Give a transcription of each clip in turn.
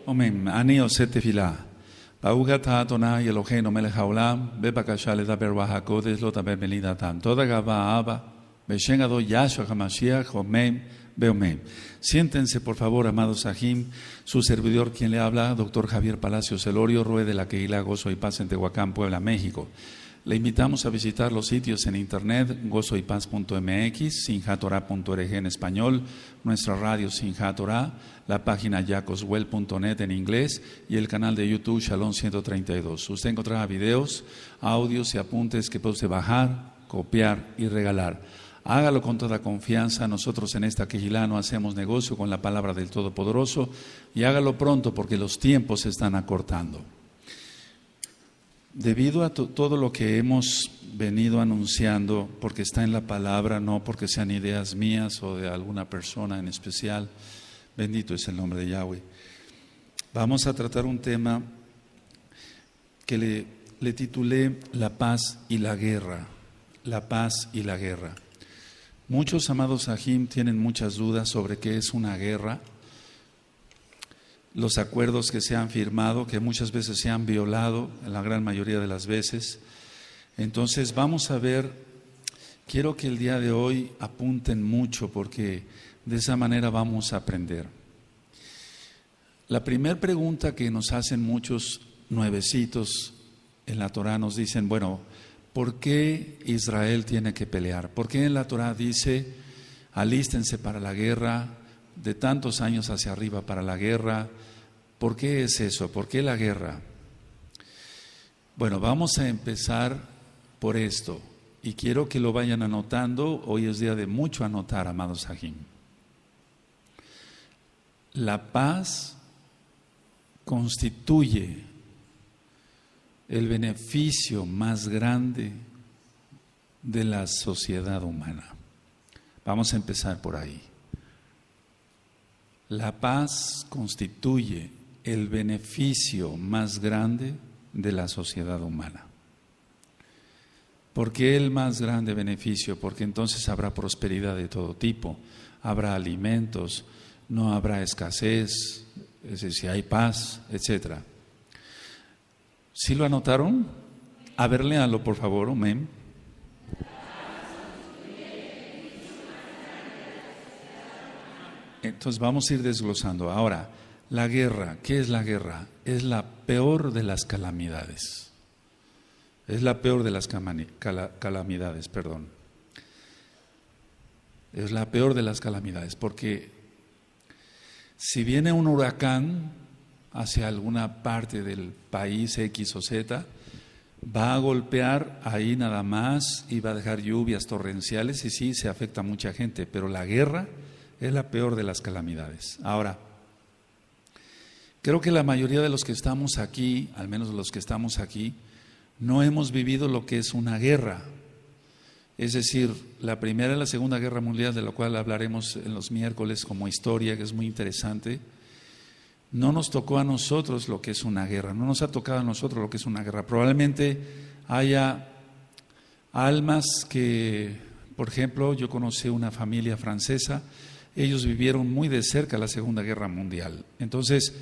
Omen, ani oset tefila. Baugata Adonai Eloheinu melech haolam, bebakasha ledaber bahakodes lo taber melidatan. Toda gaba aba, beshen ado Yahshua HaMashiach, omen, beomen. Siéntense por favor, amados Sahim. Su servidor, quien le habla, Dr. Javier Palacios Elorio, Rue de la Kehilá Gozo y Paz en Tehuacán, Puebla, México. Le invitamos a visitar los sitios en internet, gozoypaz.mx, sinjatorah.org en español, nuestra radio Sinjat Torah, la página yacoswell.net en inglés y el canal de YouTube Shalom 132. Usted encontrará videos, audios y apuntes que puede bajar, copiar y regalar. Hágalo con toda confianza. Nosotros en esta Kehilá no hacemos negocio con la palabra del Todopoderoso, y hágalo pronto porque los tiempos se están acortando. Debido a todo lo que hemos venido anunciando, porque está en la palabra, no porque sean ideas mías o de alguna persona en especial, bendito es el nombre de Yahweh, vamos a tratar un tema que le titulé La paz y la guerra. La paz y la guerra. Muchos, amados Sahim, tienen muchas dudas sobre qué es una guerra. Los acuerdos que se han firmado, que muchas veces se han violado, en la gran mayoría de las veces. Entonces vamos a ver, quiero que el día de hoy apunten mucho, porque de esa manera vamos a aprender. La primera pregunta que nos hacen muchos nuevecitos en la Torah, nos dicen, bueno, ¿por qué Israel tiene que pelear? ¿Por qué en la Torah dice, alístense para la guerra, de tantos años hacia arriba para la guerra? ¿Por qué es eso? ¿Por qué la guerra? Bueno, vamos a empezar por esto, y quiero que lo vayan anotando. Hoy es día de mucho anotar, amados Sahim. La paz constituye el beneficio más grande de la sociedad humana. Vamos a empezar por ahí. La paz constituye el beneficio más grande de la sociedad humana. ¿Por qué el más grande beneficio? Porque entonces habrá prosperidad de todo tipo, habrá alimentos, no habrá escasez, es decir, si hay paz, etc. ¿Sí lo anotaron? A ver, léanlo por favor, amén. Entonces vamos a ir desglosando. Ahora, la guerra, ¿qué es la guerra? Es la peor de las calamidades. Es la peor de las calamidades, perdón. Es la peor de las calamidades, porque si viene un huracán hacia alguna parte del país X o Z, va a golpear ahí nada más y va a dejar lluvias torrenciales, y sí, se afecta a mucha gente, pero la guerra es la peor de las calamidades. Ahora, creo que la mayoría de los que estamos aquí, al menos los que estamos aquí, no hemos vivido lo que es una guerra. Es decir, la Primera y la Segunda Guerra Mundial, de la cual hablaremos en los miércoles como historia, que es muy interesante. No nos tocó a nosotros lo que es una guerra, no nos ha tocado a nosotros lo que es una guerra. Probablemente haya almas que, por ejemplo, yo conocí una familia francesa, ellos vivieron muy de cerca la Segunda Guerra Mundial. Entonces,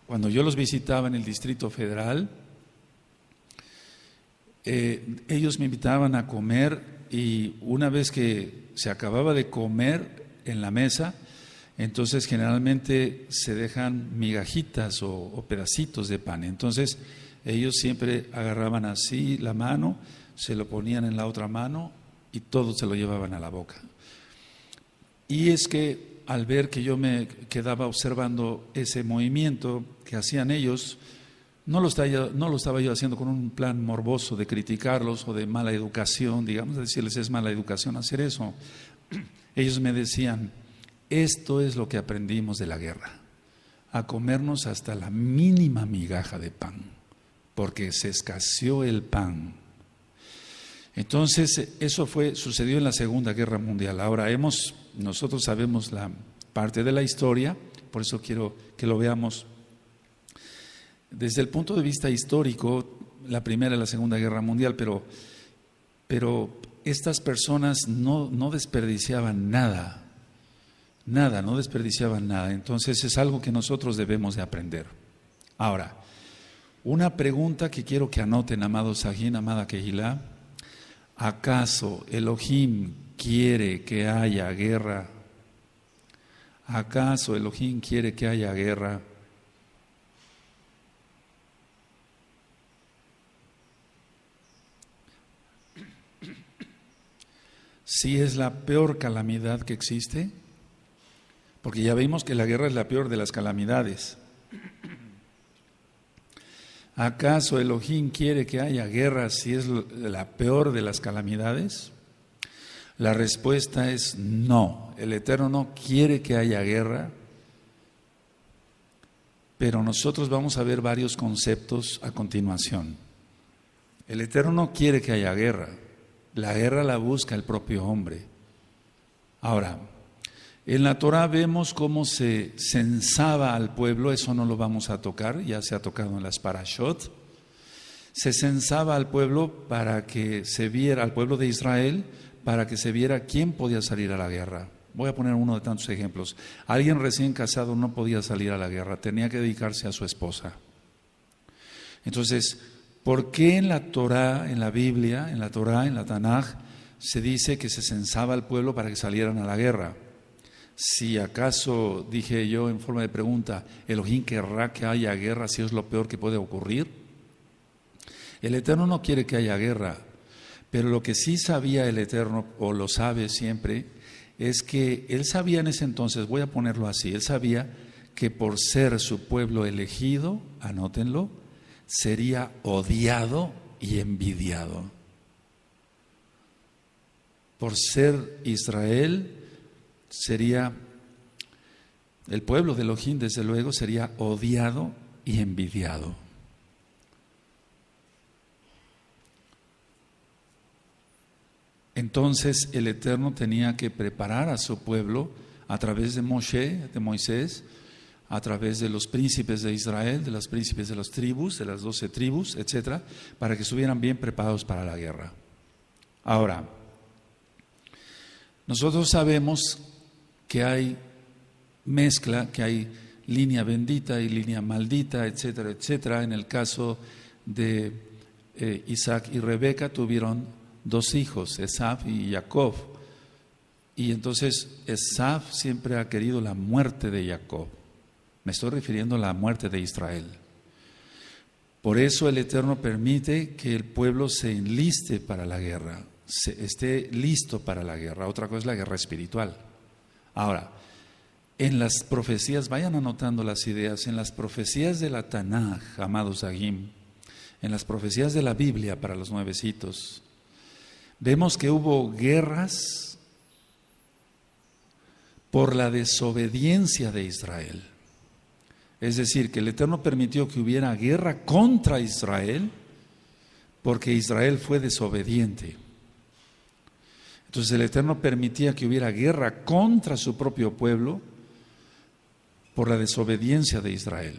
cuando yo los visitaba en el Distrito Federal, ellos me invitaban a comer, y una vez que se acababa de comer en la mesa, entonces generalmente se dejan migajitas o pedacitos de pan. Entonces ellos siempre agarraban así la mano, se lo ponían en la otra mano y todo se lo llevaban a la boca. Y es que al ver que yo me quedaba observando ese movimiento que hacían ellos, no lo estaba yo haciendo con un plan morboso de criticarlos o de mala educación, digamos, de decirles es mala educación hacer eso. Ellos me decían, esto es lo que aprendimos de la guerra, a comernos hasta la mínima migaja de pan, porque se escaseó el pan. Entonces, eso sucedió en la Segunda Guerra Mundial. Ahora, nosotros sabemos la parte de la historia, por eso quiero que lo veamos desde el punto de vista histórico, la Primera y la Segunda Guerra Mundial, pero estas personas no desperdiciaban nada, Nada, no desperdiciaban nada. Entonces es algo que nosotros debemos de aprender. Ahora, una pregunta que quiero que anoten, amado Sahin, amada Kehilá. ¿Acaso Elohim quiere que haya guerra? ¿Acaso Elohim quiere que haya guerra? Sí, es la peor calamidad que existe, porque ya vimos que la guerra es la peor de las calamidades. ¿Acaso Elohim quiere que haya guerra si es la peor de las calamidades? La respuesta es no. El Eterno no quiere que haya guerra, pero nosotros vamos a ver varios conceptos a continuación. El Eterno no quiere que haya guerra. La guerra la busca el propio hombre. Ahora, en la Torah vemos cómo se censaba al pueblo, eso no lo vamos a tocar, ya se ha tocado en las parashot. Se censaba al pueblo para que se viera, al pueblo de Israel, para que se viera quién podía salir a la guerra. Voy a poner uno de tantos ejemplos. Alguien recién casado no podía salir a la guerra, tenía que dedicarse a su esposa. Entonces, ¿por qué en la Torah, en la Biblia, en la Torah, en la Tanaj, se dice que se censaba al pueblo para que salieran a la guerra? Si acaso, dije yo en forma de pregunta, Elohim querrá que haya guerra si es lo peor que puede ocurrir. El Eterno no quiere que haya guerra, pero lo que sí sabía el Eterno, o lo sabe siempre, es que Él sabía en ese entonces, voy a ponerlo así, Él sabía que por ser su pueblo elegido, anótenlo, sería odiado y envidiado. Por ser Israel, sería, el pueblo de Elohim desde luego sería odiado y envidiado. Entonces el Eterno tenía que preparar a su pueblo a través de Moshe, de Moisés, a través de los príncipes de Israel, de los príncipes de las tribus, de las 12 tribus, etcétera, para que estuvieran bien preparados para la guerra. Ahora, nosotros sabemos que hay mezcla, que hay línea bendita y línea maldita, etcétera, etcétera. En el caso de Isaac y Rebeca tuvieron 2 hijos, Esaf y Jacob. Y entonces Esaf siempre ha querido la muerte de Jacob. Me estoy refiriendo a la muerte de Israel. Por eso el Eterno permite que el pueblo se enliste para la guerra, esté listo para la guerra. Otra cosa es la guerra espiritual. Ahora, en las profecías, vayan anotando las ideas, en las profecías de la Tanaj, amados Agim, en las profecías de la Biblia para los nuevecitos, vemos que hubo guerras por la desobediencia de Israel. Es decir, que el Eterno permitió que hubiera guerra contra Israel porque Israel fue desobediente. Entonces el Eterno permitía que hubiera guerra contra su propio pueblo por la desobediencia de Israel.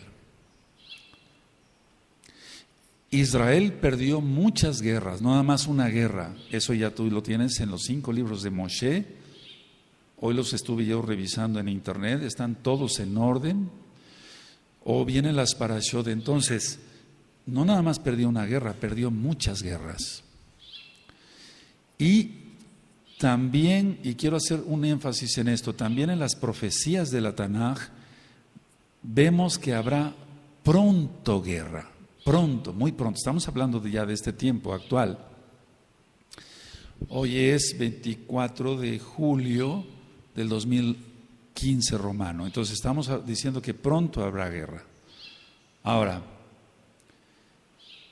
Israel perdió muchas guerras, no nada más una guerra. Eso ya tú lo tienes en los 5 libros de Moshe. Hoy los estuve yo revisando en internet, están todos en orden. O vienen las parashot. Entonces, no nada más perdió una guerra, perdió muchas guerras. Y también, y quiero hacer un énfasis en esto, también en las profecías de la Tanaj vemos que habrá pronto guerra. Pronto, muy pronto, estamos hablando ya de este tiempo actual. Hoy es 24 de julio del 2015 romano, entonces estamos diciendo que pronto habrá guerra. Ahora,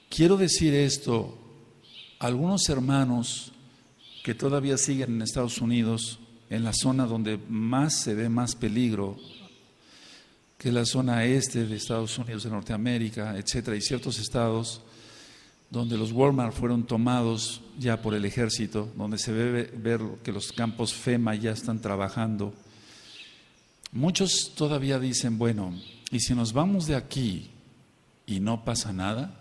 quiero decir esto, algunos hermanos que todavía siguen en Estados Unidos, en la zona donde más se ve más peligro, que es la zona este de Estados Unidos, de Norteamérica, etcétera, y ciertos estados donde los Walmart fueron tomados ya por el ejército, donde se ve ver que los campos FEMA ya están trabajando. Muchos todavía dicen, bueno, ¿y si nos vamos de aquí y no pasa nada?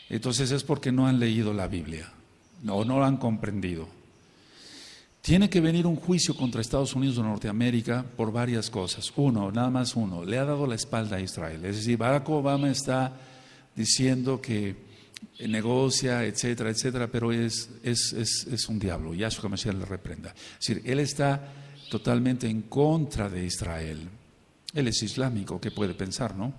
Entonces es porque no han leído la Biblia, no lo han comprendido. Tiene que venir un juicio contra Estados Unidos de Norteamérica por varias cosas. Uno, nada más uno, le ha dado la espalda a Israel. Es decir, Barack Obama está diciendo que negocia, etcétera, etcétera, pero es un diablo. Yahshua HaMashiach le reprenda. Es decir, él está totalmente en contra de Israel. Él es islámico, ¿qué puede pensar, no?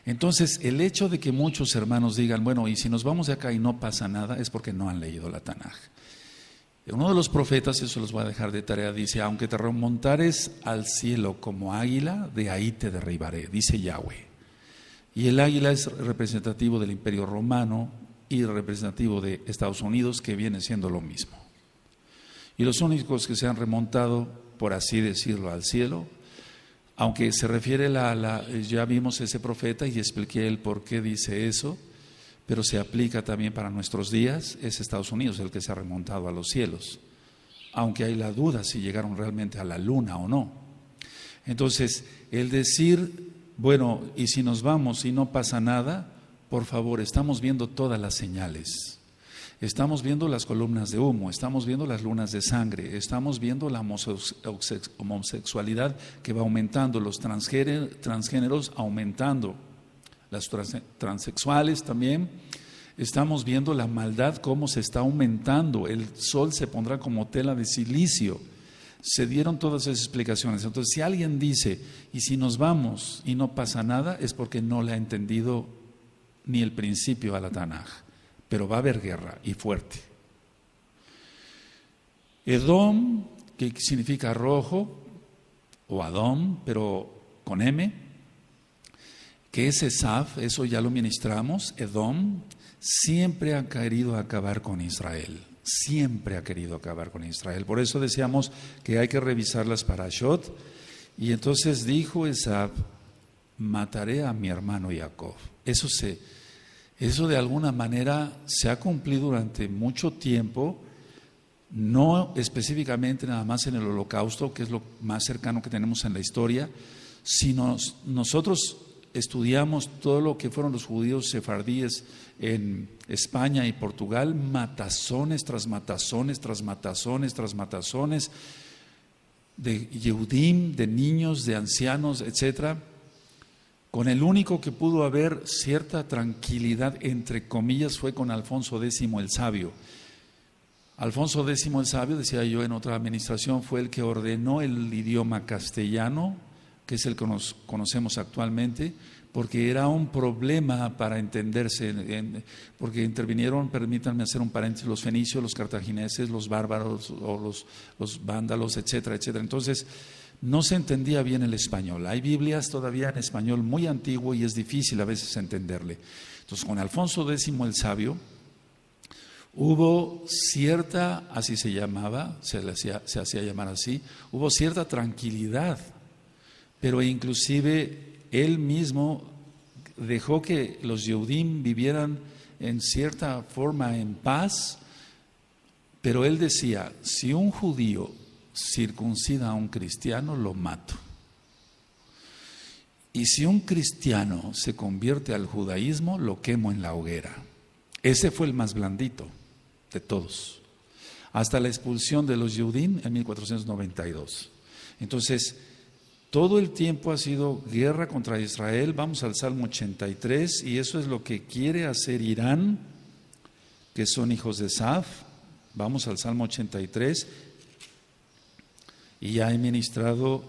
Entonces, el hecho de que muchos hermanos digan, bueno, y si nos vamos de acá y no pasa nada, es porque no han leído la Tanaj. Uno de los profetas, eso los voy a dejar de tarea, dice, aunque te remontares al cielo como águila, de ahí te derribaré, dice Yahweh. Y el águila es representativo del Imperio Romano y representativo de Estados Unidos, que viene siendo lo mismo. Y los únicos que se han remontado, por así decirlo, al cielo, aunque se refiere ya vimos ese profeta y expliqué el por qué dice eso, pero se aplica también para nuestros días, es Estados Unidos el que se ha remontado a los cielos, aunque hay la duda si llegaron realmente a la luna o no. Entonces, el decir, bueno, y si nos vamos y no pasa nada, por favor, estamos viendo todas las señales. Estamos viendo las columnas de humo, estamos viendo las lunas de sangre, estamos viendo la homosexualidad que va aumentando, los transgéneros aumentando, las transexuales también. Estamos viendo la maldad cómo se está aumentando, el sol se pondrá como tela de silicio. Se dieron todas esas explicaciones. Entonces, si alguien dice, y si nos vamos y no pasa nada, es porque no le ha entendido ni el principio a la Tanaj. Pero va a haber guerra y fuerte. Edom, que significa rojo, o Adom, pero con M, que es Esaf, eso ya lo ministramos. Edom siempre ha querido acabar con Israel, siempre ha querido acabar con Israel. Por eso decíamos que hay que revisar las parashot. Y entonces dijo Esaf, mataré a mi hermano Jacob. Eso de alguna manera se ha cumplido durante mucho tiempo, no específicamente nada más en el Holocausto, que es lo más cercano que tenemos en la historia, sino nosotros estudiamos todo lo que fueron los judíos sefardíes en España y Portugal, matazones tras matazones, tras matazones, tras matazones, de Yehudim, de niños, de ancianos, etcétera. Con el único que pudo haber cierta tranquilidad, entre comillas, fue con Alfonso X el Sabio. Alfonso X el Sabio, decía yo en otra administración, fue el que ordenó el idioma castellano, que es el que nos conocemos actualmente, porque era un problema para entenderse, porque intervinieron, permítanme hacer un paréntesis, los fenicios, los cartagineses, los bárbaros, o los vándalos, etcétera, etcétera. Entonces, no se entendía bien el español. Hay Biblias todavía en español muy antiguo y es difícil a veces entenderle. Entonces, con Alfonso X el Sabio hubo cierta, así se llamaba, se hacía llamar así, hubo cierta tranquilidad, pero inclusive él mismo dejó que los Yehudim vivieran en cierta forma en paz, pero él decía, si un judío circuncida a un cristiano, lo mato. Y si un cristiano se convierte al judaísmo, lo quemo en la hoguera. Ese fue el más blandito de todos, hasta la expulsión de los Yehudim en 1492. Entonces, todo el tiempo ha sido guerra contra Israel. Vamos al Salmo 83, y eso es lo que quiere hacer Irán, que son hijos de Saf. Vamos al Salmo 83. Y ya he ministrado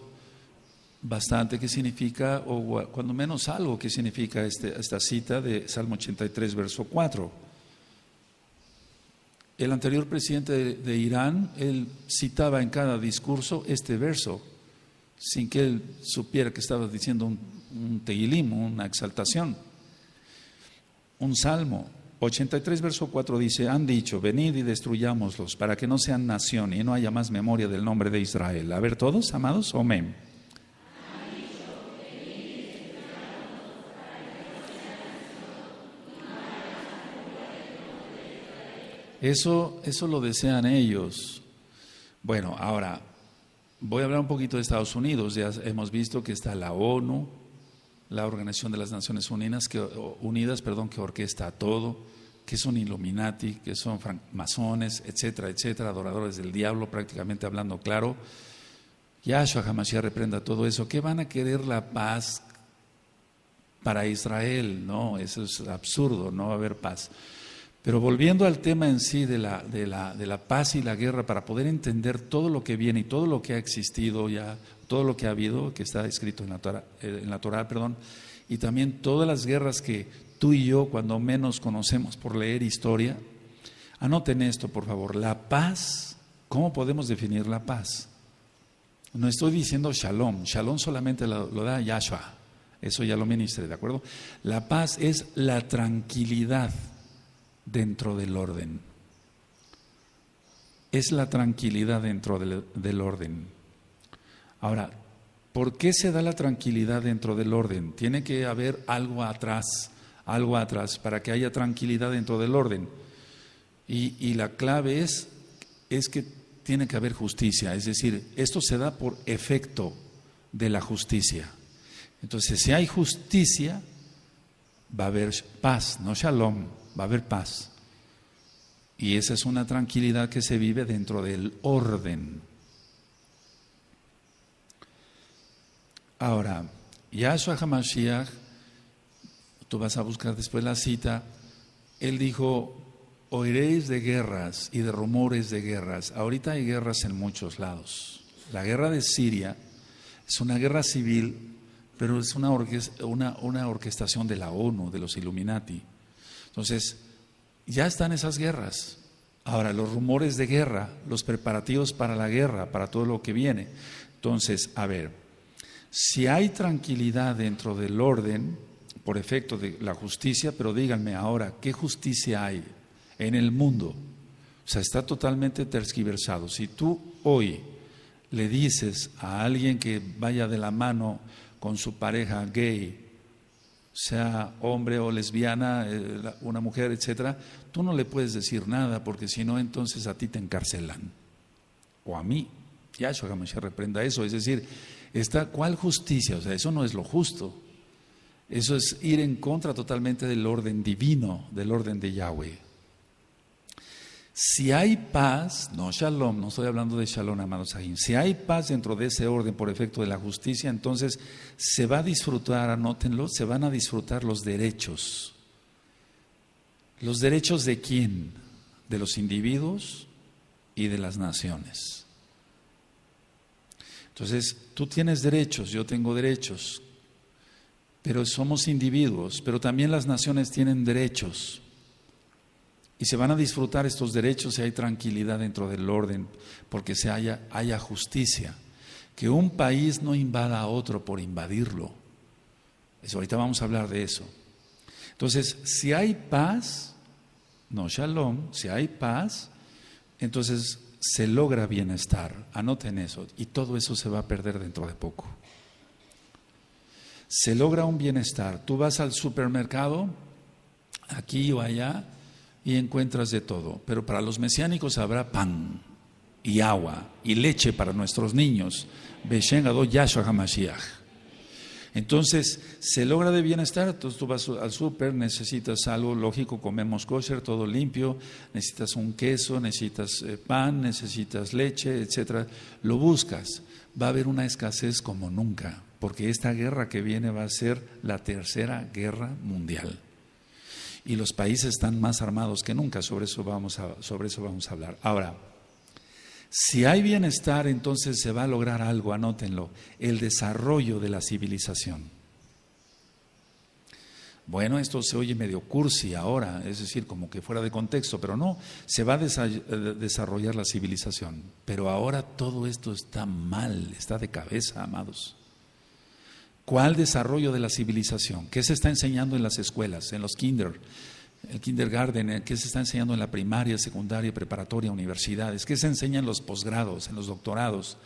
bastante qué significa, o cuando menos algo que significa esta cita de Salmo 83, verso 4. El anterior presidente de Irán, él citaba en cada discurso este verso, sin que él supiera que estaba diciendo un tehilim, una exaltación, un salmo. 83 verso 4 dice, han dicho, venid y destruyámoslos para que no sean nación y no haya más memoria del nombre de Israel. A ver todos, amados, amén. Eso lo desean ellos. Bueno, ahora voy a hablar un poquito de Estados Unidos. Ya hemos visto que está la ONU, la Organización de las Naciones Unidas, que orquesta todo. que son Illuminati, que son masones, etcétera, etcétera, adoradores del diablo, prácticamente hablando claro. Yahshua HaMashiach reprenda todo eso. ¿Qué van a querer la paz para Israel? No, eso es absurdo, no va a haber paz. Pero volviendo al tema en sí de la paz y la guerra, para poder entender todo lo que viene y todo lo que ha existido ya, todo lo que ha habido, que está escrito en la Torá, y también todas las guerras que tú y yo, cuando menos conocemos por leer historia, anoten esto, por favor. La paz, ¿cómo podemos definir la paz? No estoy diciendo shalom, shalom solamente lo da Yahshua, eso ya lo ministré, ¿de acuerdo? La paz es la tranquilidad dentro del orden. Es la tranquilidad dentro del orden. Ahora, ¿por qué se da la tranquilidad dentro del orden? Tiene que haber algo atrás para que haya tranquilidad dentro del orden. Y la clave es que tiene que haber justicia, es decir, esto se da por efecto de la justicia. Entonces, si hay justicia, va a haber paz, no shalom, va a haber paz. Y esa es una tranquilidad que se vive dentro del orden. Ahora, Yahshua HaMashiach, tú vas a buscar después la cita, él dijo: oiréis de guerras y de rumores de guerras. Ahorita hay guerras en muchos lados. La guerra de Siria es una guerra civil, pero es una orquestación de la ONU, de los Illuminati. Entonces, ya están esas guerras. Ahora, los rumores de guerra, los preparativos para la guerra, para todo lo que viene. Entonces, a ver, si hay tranquilidad dentro del orden, por efecto de la justicia, pero díganme ahora, ¿qué justicia hay en el mundo? O sea, está totalmente tergiversado. Si tú hoy le dices a alguien que vaya de la mano con su pareja gay, sea hombre o lesbiana, una mujer, etcétera, tú no le puedes decir nada, porque si no, entonces a ti te encarcelan. O a mí. Yahshua HaMashiach reprenda eso. Es decir, ¿cuál justicia? O sea, eso no es lo justo. Eso es ir en contra totalmente del orden divino, del orden de Yahweh. Si hay paz, no shalom, no estoy hablando de shalom, amados ahí. Si hay paz dentro de ese orden por efecto de la justicia, entonces se va a disfrutar, anótenlo, se van a disfrutar los derechos. ¿Los derechos de quién? De los individuos y de las naciones. Entonces, tú tienes derechos, yo tengo derechos, pero somos individuos, pero también las naciones tienen derechos. Y se van a disfrutar estos derechos si hay tranquilidad dentro del orden, porque haya justicia. Que un país no invada a otro por invadirlo. Ahorita vamos a hablar de eso. Entonces, si hay paz, no shalom, si hay paz, entonces se logra bienestar. Anoten eso. Y todo eso se va a perder dentro de poco. Se logra un bienestar. Tú vas al supermercado, aquí o allá, y encuentras de todo, pero para los mesiánicos habrá pan y agua y leche para nuestros niños. Beshen Adon Yahshua HaMashiach. Entonces se logra de bienestar. Entonces tú vas al súper, necesitas algo lógico, comemos kosher, todo limpio, necesitas un queso, necesitas pan, necesitas leche, etcétera. Lo buscas. Va a haber una escasez como nunca, porque esta guerra que viene va a ser la tercera guerra mundial. Y los países están más armados que nunca, sobre eso vamos a hablar. Ahora, si hay bienestar, entonces se va a lograr algo, anótenlo, el desarrollo de la civilización. Bueno, esto se oye medio cursi ahora, es decir, como que fuera de contexto, pero no, se va a desarrollar la civilización. Pero ahora todo esto está mal, está de cabeza, amados. ¿Cuál desarrollo de la civilización? ¿Qué se está enseñando en las escuelas, en los el kindergarten? ¿Qué se está enseñando en la primaria, secundaria, preparatoria, universidades? ¿Qué se enseña en los posgrados, en los doctorados?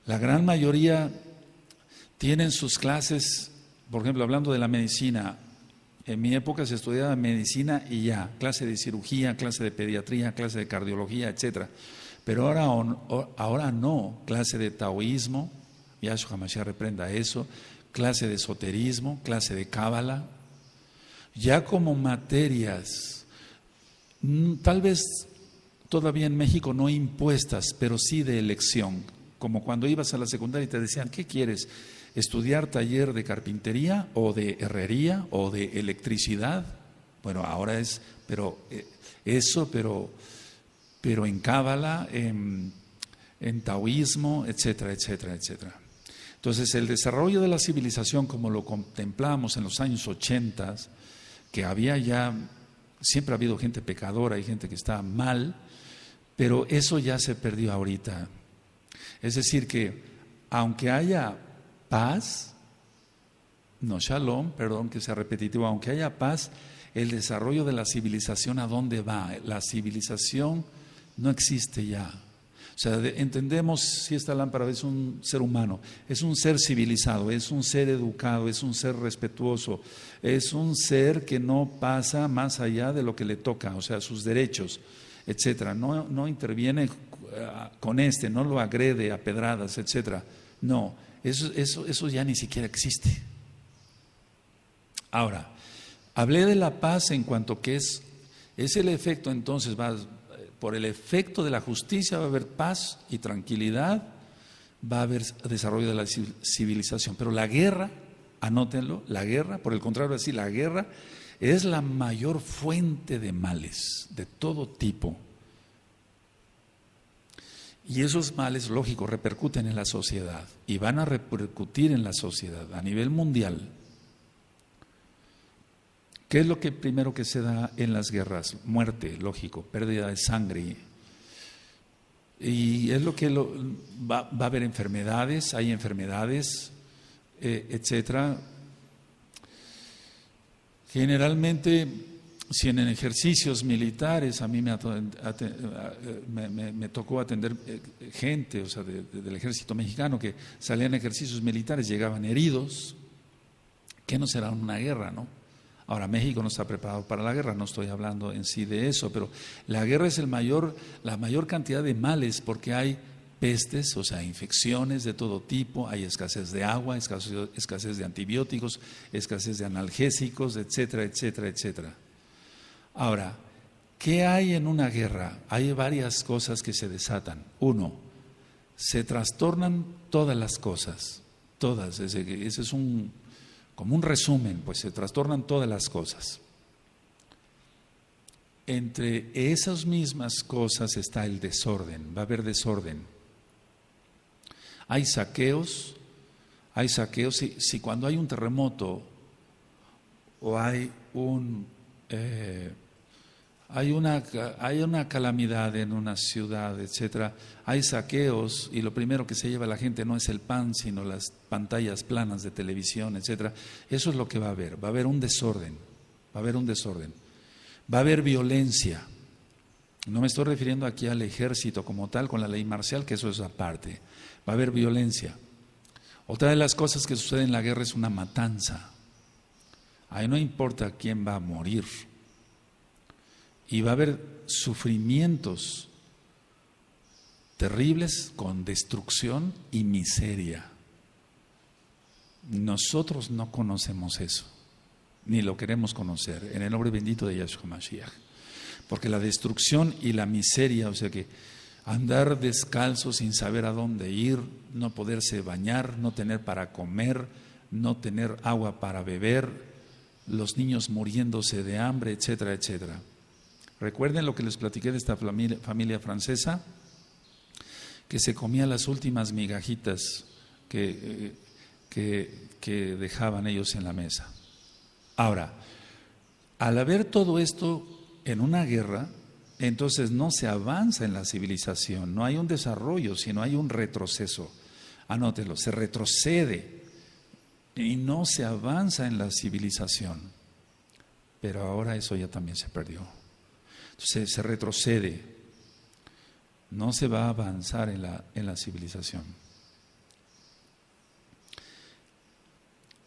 La gran mayoría tienen sus clases, por ejemplo, hablando de la medicina. En mi época se estudiaba medicina y ya, clase de cirugía, clase de pediatría, clase de cardiología, etcétera. Pero ahora no, clase de taoísmo, Yahshua HaMashiach reprenda eso, clase de esoterismo, clase de cábala, ya como materias, Tal vez todavía en México no impuestas, pero sí de elección. Como cuando ibas a la secundaria y te decían, ¿qué quieres? ¿Estudiar taller de carpintería o de herrería o de electricidad? Bueno, ahora es, pero en cábala, en taoísmo, etcétera, etcétera, etcétera. Entonces, el desarrollo de la civilización, como lo contemplamos en los años 80, que había ya, siempre ha habido gente pecadora y gente que está mal, pero eso ya se perdió ahorita. Es decir, que aunque haya paz, no shalom, perdón que sea repetitivo, aunque haya paz, el desarrollo de la civilización, ¿a dónde va? La civilización no existe ya. O sea, entendemos si esta lámpara es un ser humano, es un ser civilizado, es un ser educado, es un ser respetuoso, es un ser que no pasa más allá de lo que le toca, o sea, sus derechos, etcétera. No interviene con no lo agrede a pedradas, etcétera. No, eso ya ni siquiera existe. Ahora, hablé de la paz en cuanto que es el efecto, entonces por el efecto de la justicia va a haber paz y tranquilidad, va a haber desarrollo de la civilización. Pero la guerra, anótenlo, la guerra, por el contrario, así, la guerra es la mayor fuente de males de todo tipo. Y esos males, lógico, repercuten en la sociedad y van a repercutir en la sociedad a nivel mundial. ¿Qué es lo que primero que se da en las guerras? Muerte, lógico, pérdida de sangre. Y es lo que va a haber enfermedades, hay enfermedades, etcétera. Generalmente, si en ejercicios militares, a mí me tocó atender gente, o sea, del ejército mexicano que salían a ejercicios militares, llegaban heridos, que no será una guerra, ¿no? Ahora, México no está preparado para la guerra, no estoy hablando en sí de eso, pero la guerra es la mayor cantidad de males porque hay pestes, o sea, infecciones de todo tipo, hay escasez de agua, escasez de antibióticos, escasez de analgésicos, etcétera, etcétera, etcétera. Ahora, ¿qué hay en una guerra? Hay varias cosas que se desatan. Uno, se trastornan todas las cosas, todas, ese es como un resumen, pues se trastornan todas las cosas. Entre esas mismas cosas está el desorden, va a haber desorden. Hay saqueos, si cuando hay un terremoto o hay una calamidad en una ciudad, etcétera, hay saqueos y lo primero que se lleva la gente no es el pan, sino las pantallas planas de televisión, etcétera. Eso es lo que va a haber un desorden, va a haber violencia. No me estoy refiriendo aquí al ejército como tal, con la ley marcial, que eso es aparte. Va a haber violencia. Otra de las cosas que sucede en la guerra es una matanza. Ahí no importa quién va a morir. Y va a haber sufrimientos terribles con destrucción y miseria. Nosotros no conocemos eso, ni lo queremos conocer, en el nombre bendito de Yahshua Mashiach. Porque la destrucción y la miseria, o sea que andar descalzo sin saber a dónde ir, no poderse bañar, no tener para comer, no tener agua para beber, los niños muriéndose de hambre, etcétera, etcétera. Recuerden lo que les platiqué de esta familia francesa, que se comía las últimas migajitas que dejaban ellos en la mesa. Ahora, al haber todo esto en una guerra, entonces no se avanza en la civilización, no hay un desarrollo, sino hay un retroceso. Anótelo, se retrocede y no se avanza en la civilización. Pero ahora eso ya también se perdió. Entonces se retrocede, no se va a avanzar en la civilización.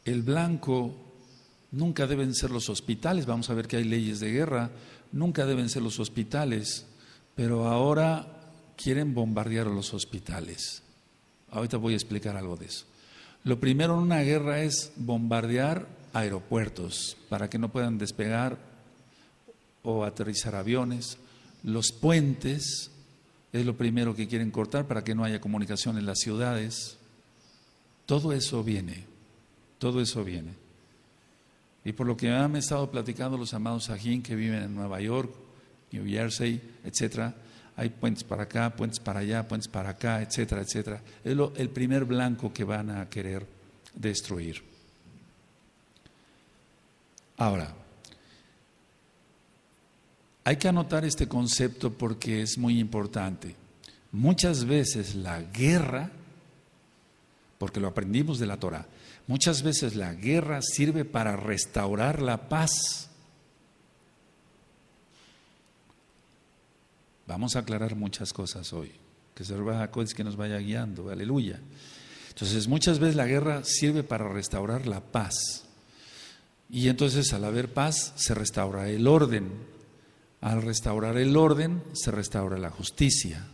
El blanco nunca deben ser los hospitales, vamos a ver que hay leyes de guerra, nunca deben ser los hospitales, pero ahora quieren bombardear los hospitales. Ahorita voy a explicar algo de eso. Lo primero en una guerra es bombardear aeropuertos para que no puedan despegar o aterrizar aviones. Los puentes es lo primero que quieren cortar para que no haya comunicación en las ciudades. Todo eso viene, todo eso viene. Y por lo que me han estado platicando los amados Sajín que viven en Nueva York, New Jersey, etcétera, hay puentes para acá, puentes para allá, puentes para acá, etcétera, etcétera. Es el primer blanco que van a querer destruir. Ahora, hay que anotar este concepto porque es muy importante. Muchas veces la guerra, porque lo aprendimos de la Torah, muchas veces la guerra sirve para restaurar la paz. Vamos a aclarar muchas cosas hoy, que se que nos vaya guiando, aleluya. Entonces, muchas veces la guerra sirve para restaurar la paz. Y entonces, al haber paz, se restaura el orden. Al restaurar el orden, se restaura la justicia.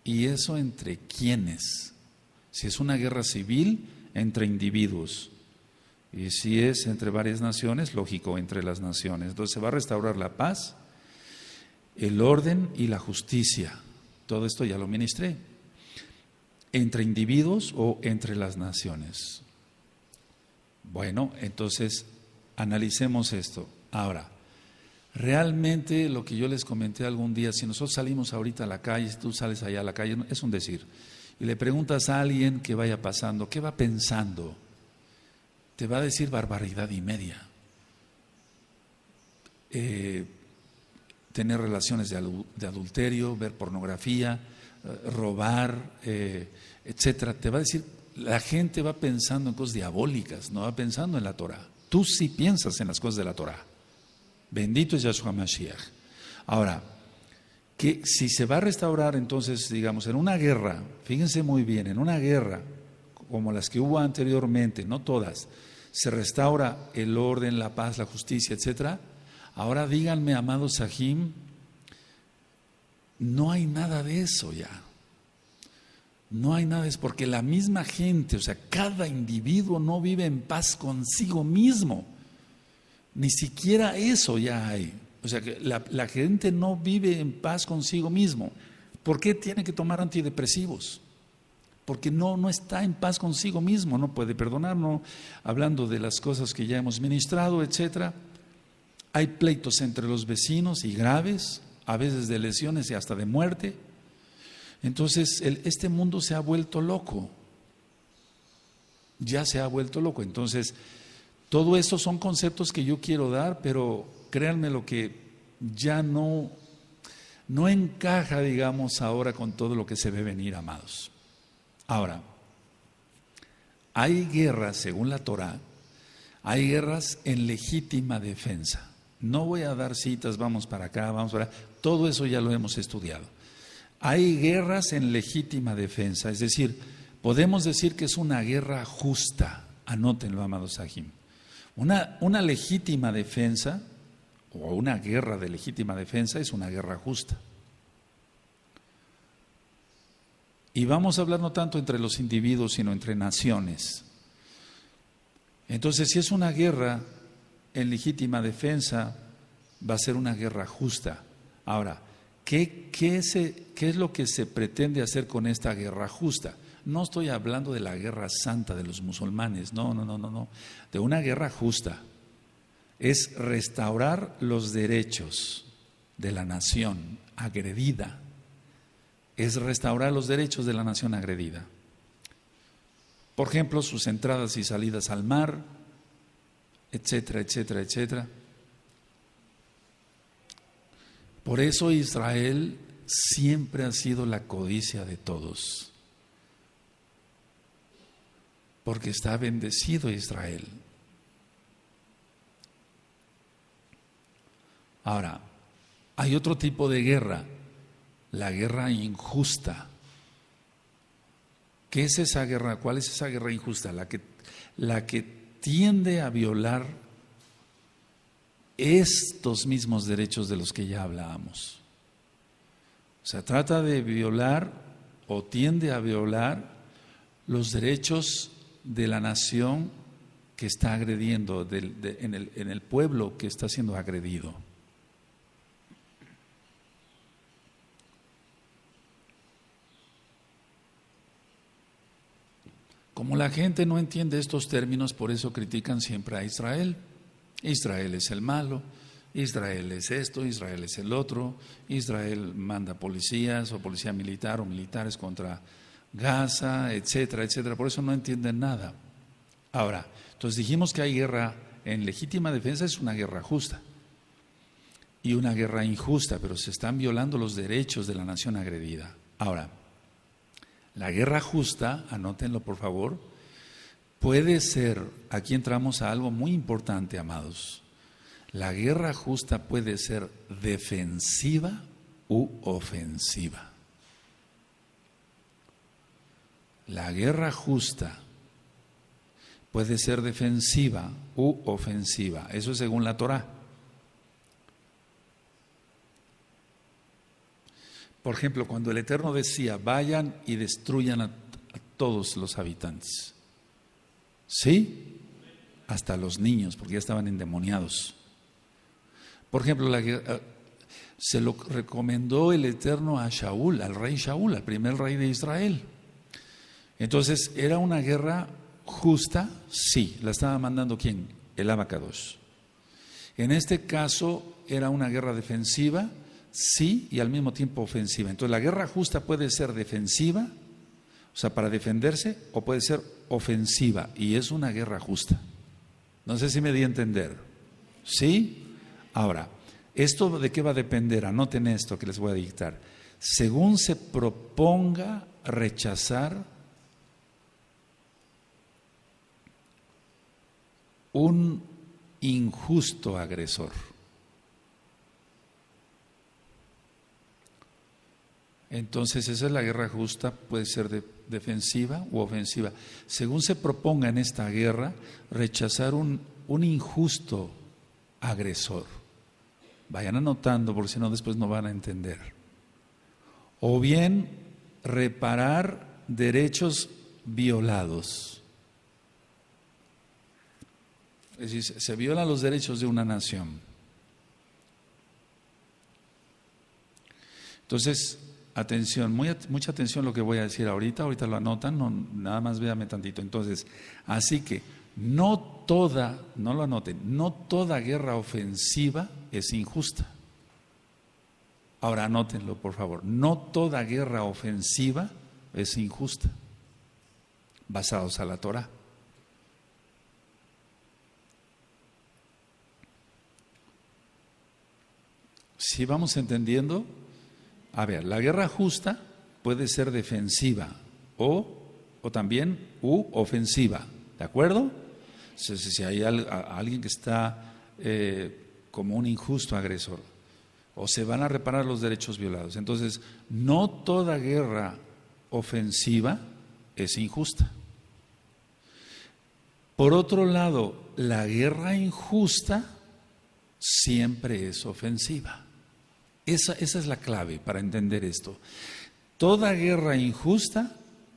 ¿Y eso entre quiénes? Si es una guerra civil, entre individuos. Y si es entre varias naciones, lógico, entre las naciones. Entonces se va a restaurar la paz, el orden y la justicia. Todo esto ya lo ministré. Entre individuos o entre las naciones. Bueno, entonces analicemos esto. Ahora, realmente lo que yo les comenté algún día, si nosotros salimos ahorita a la calle, si tú sales allá a la calle, es un decir, y le preguntas a alguien que vaya pasando, ¿qué va pensando? Te va a decir barbaridad y media. Tener relaciones de adulterio, ver pornografía, robar, etcétera. Te va a decir, la gente va pensando en cosas diabólicas, no va pensando en la Torah. Tú sí piensas en las cosas de la Torah. Bendito es Yahshua Mashiach. Ahora, que si se va a restaurar entonces, digamos, en una guerra, fíjense muy bien, en una guerra como las que hubo anteriormente, no todas, se restaura el orden, la paz, la justicia, etcétera. Ahora díganme, amados Sahim, no hay nada de eso ya. No hay nada de eso, porque la misma gente, o sea, cada individuo no vive en paz consigo mismo. Ni siquiera eso ya hay. O sea, que la gente no vive en paz consigo mismo. ¿Por qué tiene que tomar antidepresivos? Porque no está en paz consigo mismo, no puede perdonar, no, hablando de las cosas que ya hemos ministrado, etcétera. Hay pleitos entre los vecinos y graves, a veces de lesiones y hasta de muerte. Entonces, este mundo se ha vuelto loco. Ya se ha vuelto loco. Entonces, todo eso son conceptos que yo quiero dar, pero créanme lo que ya no encaja, digamos, ahora con todo lo que se ve venir, amados. Ahora, hay guerras, según la Torah, hay guerras en legítima defensa. No voy a dar citas, vamos para acá, vamos para allá, todo eso ya lo hemos estudiado. Hay guerras en legítima defensa, es decir, podemos decir que es una guerra justa. Anótenlo, amados Sahim. Una legítima defensa o una guerra de legítima defensa es una guerra justa. Y vamos a hablar no tanto entre los individuos, sino entre naciones. Entonces, si es una guerra en legítima defensa, va a ser una guerra justa. Ahora, ¿qué es lo que se pretende hacer con esta guerra justa? No estoy hablando de la guerra santa de los musulmanes, no. De una guerra justa. Es restaurar los derechos de la nación agredida. Es restaurar los derechos de la nación agredida. Por ejemplo, sus entradas y salidas al mar, etcétera, etcétera, etcétera. Por eso Israel siempre ha sido la codicia de todos. Porque está bendecido Israel. Ahora, hay otro tipo de guerra, la guerra injusta. ¿Qué es esa guerra? ¿Cuál es esa guerra injusta? La que tiende a violar estos mismos derechos de los que ya hablábamos. O sea, trata de violar o tiende a violar los derechos de la nación que está agrediendo, en el pueblo que está siendo agredido. Como la gente no entiende estos términos, por eso critican siempre a Israel. Israel es el malo, Israel es esto, Israel es el otro, Israel manda policías o policía militar o militares contra Gaza, etcétera, etcétera. Por eso no entienden nada. Ahora, entonces dijimos que hay guerra en legítima defensa, es una guerra justa y una guerra injusta, pero se están violando los derechos de la nación agredida. Ahora, la guerra justa, anótenlo por favor, puede ser, aquí entramos a algo muy importante, amados. La guerra justa puede ser defensiva u ofensiva. La guerra justa puede ser defensiva u ofensiva. Eso es según la Torá. Por ejemplo, cuando el Eterno decía, vayan y destruyan a todos los habitantes. ¿Sí? Hasta los niños, porque ya estaban endemoniados. Por ejemplo, se lo recomendó el Eterno a Shaul, al rey Shaul, al primer rey de Israel. Entonces, ¿era una guerra justa? Sí. ¿La estaba mandando quién? El Abacados. En este caso, ¿era una guerra defensiva? Sí, y al mismo tiempo ofensiva. Entonces, la guerra justa puede ser defensiva, o sea, para defenderse, o puede ser ofensiva, y es una guerra justa. No sé si me di a entender. ¿Sí? Ahora, ¿esto de qué va a depender? Anoten esto que les voy a dictar. Según se proponga rechazar un injusto agresor. Entonces, esa es la guerra justa, puede ser defensiva u ofensiva. Según se proponga en esta guerra, rechazar un injusto agresor. Vayan anotando, porque si no después no van a entender. O bien, reparar derechos violados. Es decir, se violan los derechos de una nación. Entonces, atención, mucha atención lo que voy a decir ahorita lo anotan, no, nada más véame tantito. Entonces, así que no lo anoten, no toda guerra ofensiva es injusta. Ahora anótenlo, por favor, no toda guerra ofensiva es injusta, basados a la Torá. ¿Sí vamos entendiendo? A ver, la guerra justa puede ser defensiva o también ofensiva, ¿de acuerdo? Si hay alguien que está como un injusto agresor, o se van a reparar los derechos violados. Entonces, no toda guerra ofensiva es injusta. Por otro lado, la guerra injusta siempre es ofensiva. Esa es la clave para entender esto. Toda guerra injusta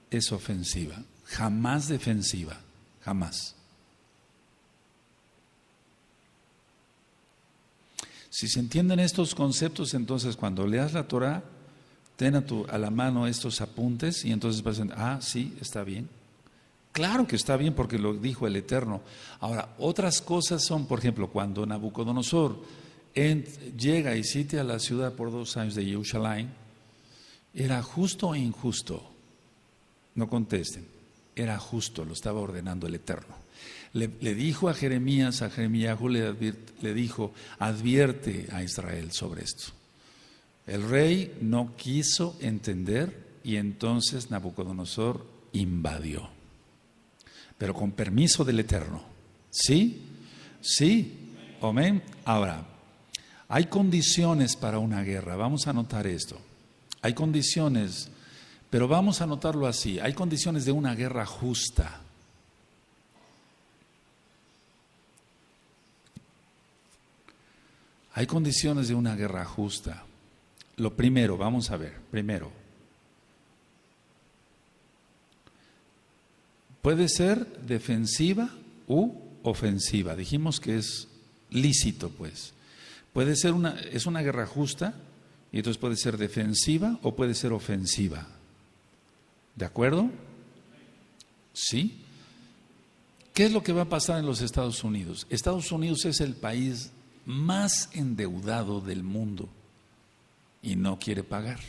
es ofensiva, jamás defensiva, jamás. Si se entienden estos conceptos, entonces cuando leas la Torá, ten a la mano estos apuntes y entonces vas a decir, sí, está bien. Claro que está bien porque lo dijo el Eterno. Ahora, otras cosas son, por ejemplo, cuando Nabucodonosor llega y sitia a la ciudad por 2 años de Jerusalén, ¿era justo o injusto? No contesten, era justo, lo estaba ordenando el Eterno. Le dijo a Jeremías, le dijo, advierte a Israel sobre esto. El rey no quiso entender y entonces Nabucodonosor invadió, pero con permiso del Eterno. ¿Sí? Sí. Amén. Ahora, hay condiciones para una guerra, vamos a anotar esto. Hay condiciones, pero vamos a anotarlo así, hay condiciones de una guerra justa. Hay condiciones de una guerra justa. Lo primero, vamos a ver, primero, puede ser defensiva u ofensiva. Dijimos que es lícito, pues. Puede ser es una guerra justa, y entonces puede ser defensiva o puede ser ofensiva. ¿De acuerdo? ¿Sí? ¿Qué es lo que va a pasar en los Estados Unidos? Estados Unidos es el país más endeudado del mundo y no quiere pagar.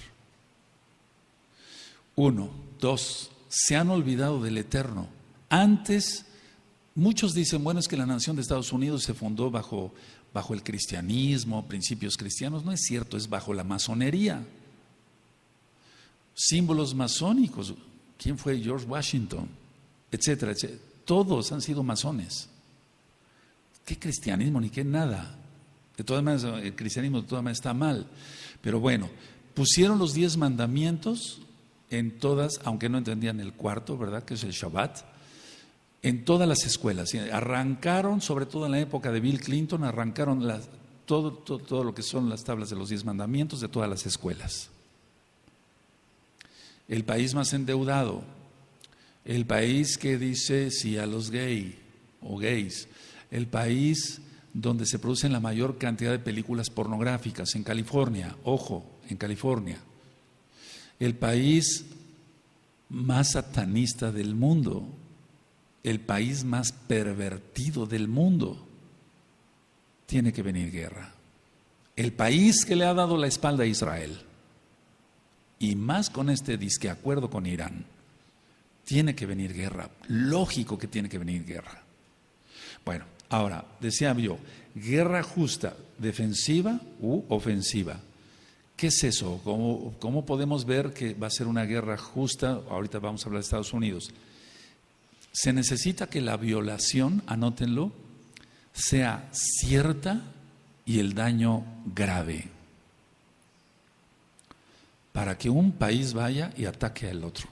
1, 2, se han olvidado del eterno. Antes, muchos dicen, bueno, es que la nación de Estados Unidos se fundó bajo el cristianismo, principios cristianos. No es cierto, es bajo la masonería. Símbolos masónicos. ¿Quién fue? George Washington, etcétera, etcétera. Todos han sido masones. ¿Qué cristianismo ni qué nada? De todas maneras, el cristianismo de todas maneras está mal. Pero bueno, pusieron los 10 mandamientos en todas, aunque no entendían el cuarto, ¿verdad? Que es el Shabbat, en todas las escuelas. Arrancaron, sobre todo en la época de Bill Clinton, arrancaron todo lo que son las tablas de los 10 mandamientos de todas las escuelas. El país más endeudado, el país que dice sí a los gays, el país donde se producen la mayor cantidad de películas pornográficas, en California, ojo, en California. El país más satanista del mundo, el país más pervertido del mundo. Tiene que venir guerra. El país que le ha dado la espalda a Israel, y más con este disque acuerdo con Irán, tiene que venir guerra. Lógico que tiene que venir guerra. Bueno, ahora, decía yo, guerra justa, defensiva u ofensiva. ¿Qué es eso? ¿Cómo podemos ver que va a ser una guerra justa? Ahorita vamos a hablar de Estados Unidos. Se necesita que la violación, anótenlo, sea cierta y el daño grave, para que un país vaya y ataque al otro.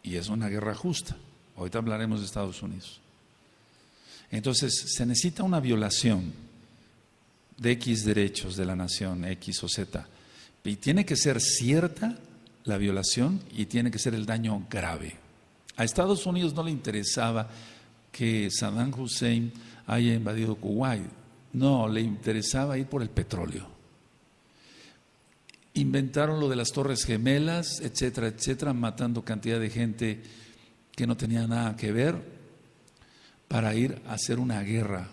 Y es una guerra justa. Ahorita hablaremos de Estados Unidos. Entonces, se necesita una violación de X derechos de la nación, X o Z. Y tiene que ser cierta la violación y tiene que ser el daño grave. A Estados Unidos no le interesaba que Saddam Hussein haya invadido Kuwait. No, le interesaba ir por el petróleo. Inventaron lo de las Torres Gemelas, etcétera, etcétera, matando cantidad de gente que no tenía nada que ver para ir a hacer una guerra.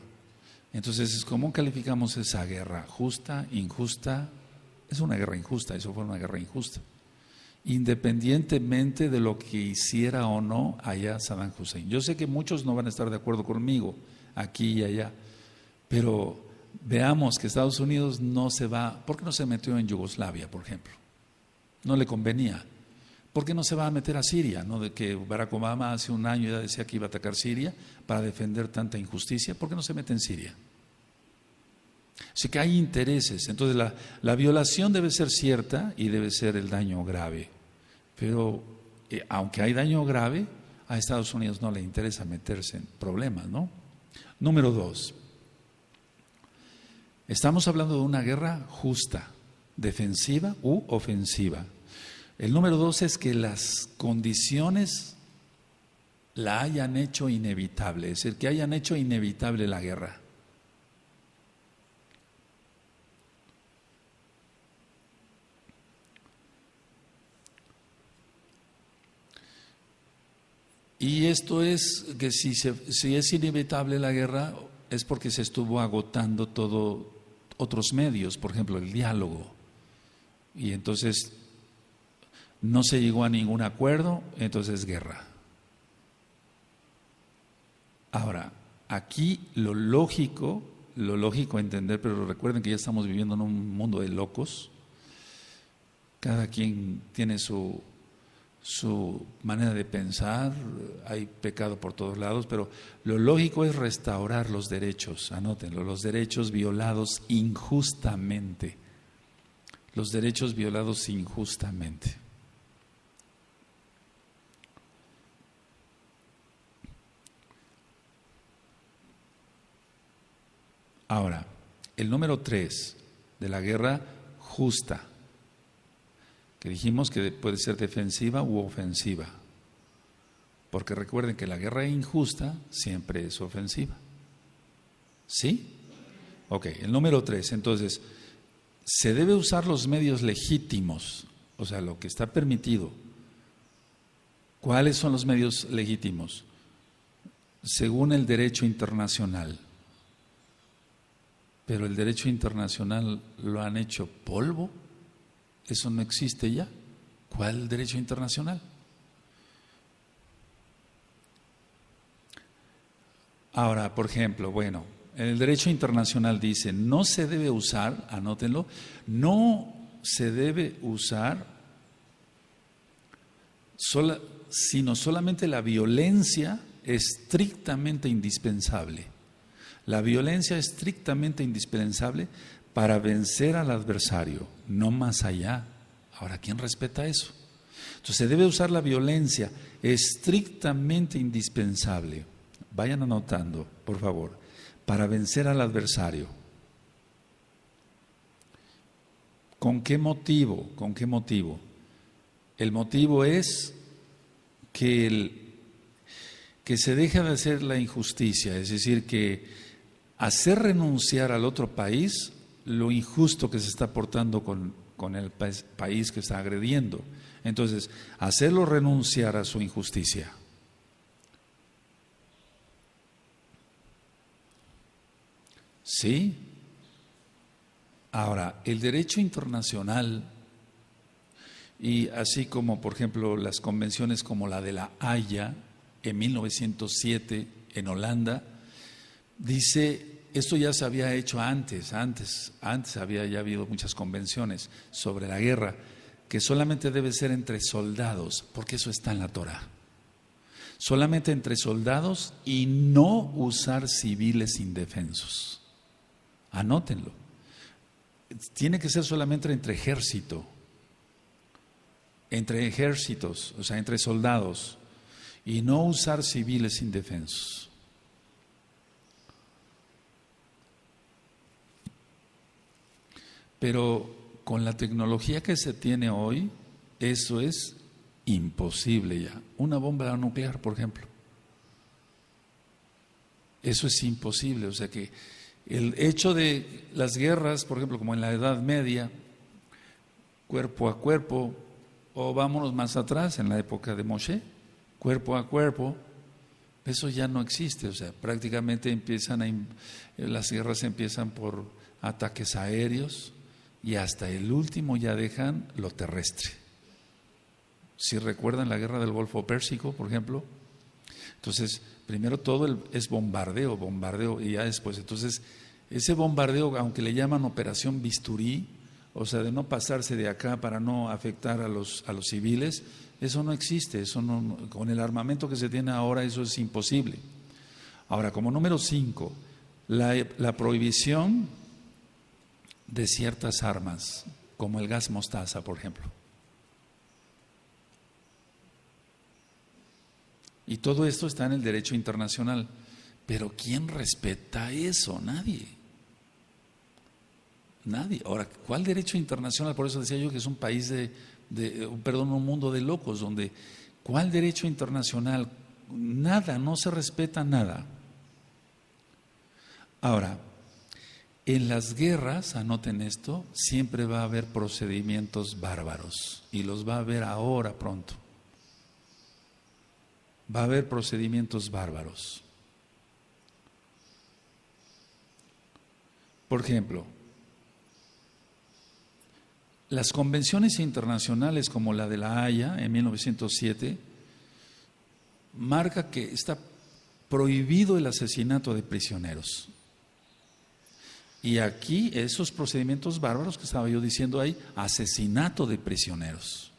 Entonces, ¿cómo calificamos esa guerra? ¿Justa? ¿Injusta? Es una guerra injusta, eso fue una guerra injusta. Independientemente de lo que hiciera o no allá Saddam Hussein. Yo sé que muchos no van a estar de acuerdo conmigo, aquí y allá, pero veamos que Estados Unidos no se va. ¿Por qué no se metió en Yugoslavia, por ejemplo? No le convenía. ¿Por qué no se va a meter a Siria? ¿No? De que Barack Obama hace un año ya decía que iba a atacar Siria para defender tanta injusticia. ¿Por qué no se mete en Siria? Así que hay intereses. Entonces la violación debe ser cierta y debe ser el daño grave. Pero aunque hay daño grave, a Estados Unidos no le interesa meterse en problemas, ¿no? Número 2. Estamos hablando de una guerra justa, defensiva u ofensiva. El número 2 es que las condiciones la hayan hecho inevitable, es decir, que hayan hecho inevitable la guerra. Y esto es que si es inevitable la guerra, es porque se estuvo agotando todo otros medios, por ejemplo, el diálogo. Y entonces no se llegó a ningún acuerdo, entonces guerra. Ahora, aquí lo lógico entender, pero recuerden que ya estamos viviendo en un mundo de locos. Cada quien tiene su manera de pensar, hay pecado por todos lados, pero lo lógico es restaurar los derechos, anótenlo, los derechos violados injustamente. Los derechos violados injustamente. Ahora, el número 3 de la guerra justa, que dijimos que puede ser defensiva u ofensiva. Porque recuerden que la guerra injusta siempre es ofensiva. ¿Sí? Ok, el número 3. Entonces, se debe usar los medios legítimos, o sea, lo que está permitido. ¿Cuáles son los medios legítimos? Según el derecho internacional. Pero el derecho internacional lo han hecho polvo. Eso no existe ya. ¿Cuál derecho internacional? Ahora, por ejemplo, bueno, el derecho internacional dice, no se debe usar, anótenlo, no se debe usar sino solamente la violencia estrictamente indispensable. La violencia estrictamente indispensable para vencer al adversario, no más allá. Ahora, ¿quién respeta eso? Entonces, se debe usar la violencia estrictamente indispensable. Vayan anotando, por favor, para vencer al adversario. ¿Con qué motivo? ¿Con qué motivo? El motivo es que se deja de hacer la injusticia, es decir, que hacer renunciar al otro país lo injusto que se está portando con el país que está agrediendo. Entonces, hacerlo renunciar a su injusticia. ¿Sí? Ahora, el derecho internacional, y así como, por ejemplo, las convenciones como la de la Haya en 1907 en Holanda, dice, esto ya se había hecho antes había ya habido muchas convenciones sobre la guerra, que solamente debe ser entre soldados, porque eso está en la Torá. Solamente entre soldados y no usar civiles indefensos. Anótenlo. Tiene que ser solamente entre ejércitos, o sea, entre soldados, y no usar civiles indefensos. Pero con la tecnología que se tiene hoy, eso es imposible ya. Una bomba nuclear, por ejemplo. Eso es imposible, o sea que el hecho de las guerras, por ejemplo, como en la Edad Media, cuerpo a cuerpo, o vámonos más atrás, en la época de Moshe, cuerpo a cuerpo, eso ya no existe, o sea, prácticamente las guerras empiezan por ataques aéreos y hasta el último ya dejan lo terrestre. Si recuerdan la guerra del Golfo Pérsico, por ejemplo, entonces primero todo es bombardeo y ya después, entonces ese bombardeo, aunque le llaman operación bisturí, o sea, de no pasarse de acá para no afectar a los civiles, eso no existe, eso no, con el armamento que se tiene ahora eso es imposible. Ahora, como número 5, la prohibición de ciertas armas, como el gas mostaza, por ejemplo. Y todo esto está en el derecho internacional. Pero ¿quién respeta eso? Nadie. Nadie. Ahora, ¿cuál derecho internacional? Por eso decía yo que es un país un mundo de locos, donde ¿cuál derecho internacional? Nada, no se respeta nada. Ahora, en las guerras, anoten esto, siempre va a haber procedimientos bárbaros y los va a haber ahora pronto. Va a haber procedimientos bárbaros. Por ejemplo, las convenciones internacionales como la de la Haya en 1907 marca que está prohibido el asesinato de prisioneros. Y aquí esos procedimientos bárbaros que estaba yo diciendo ahí, asesinato de prisioneros.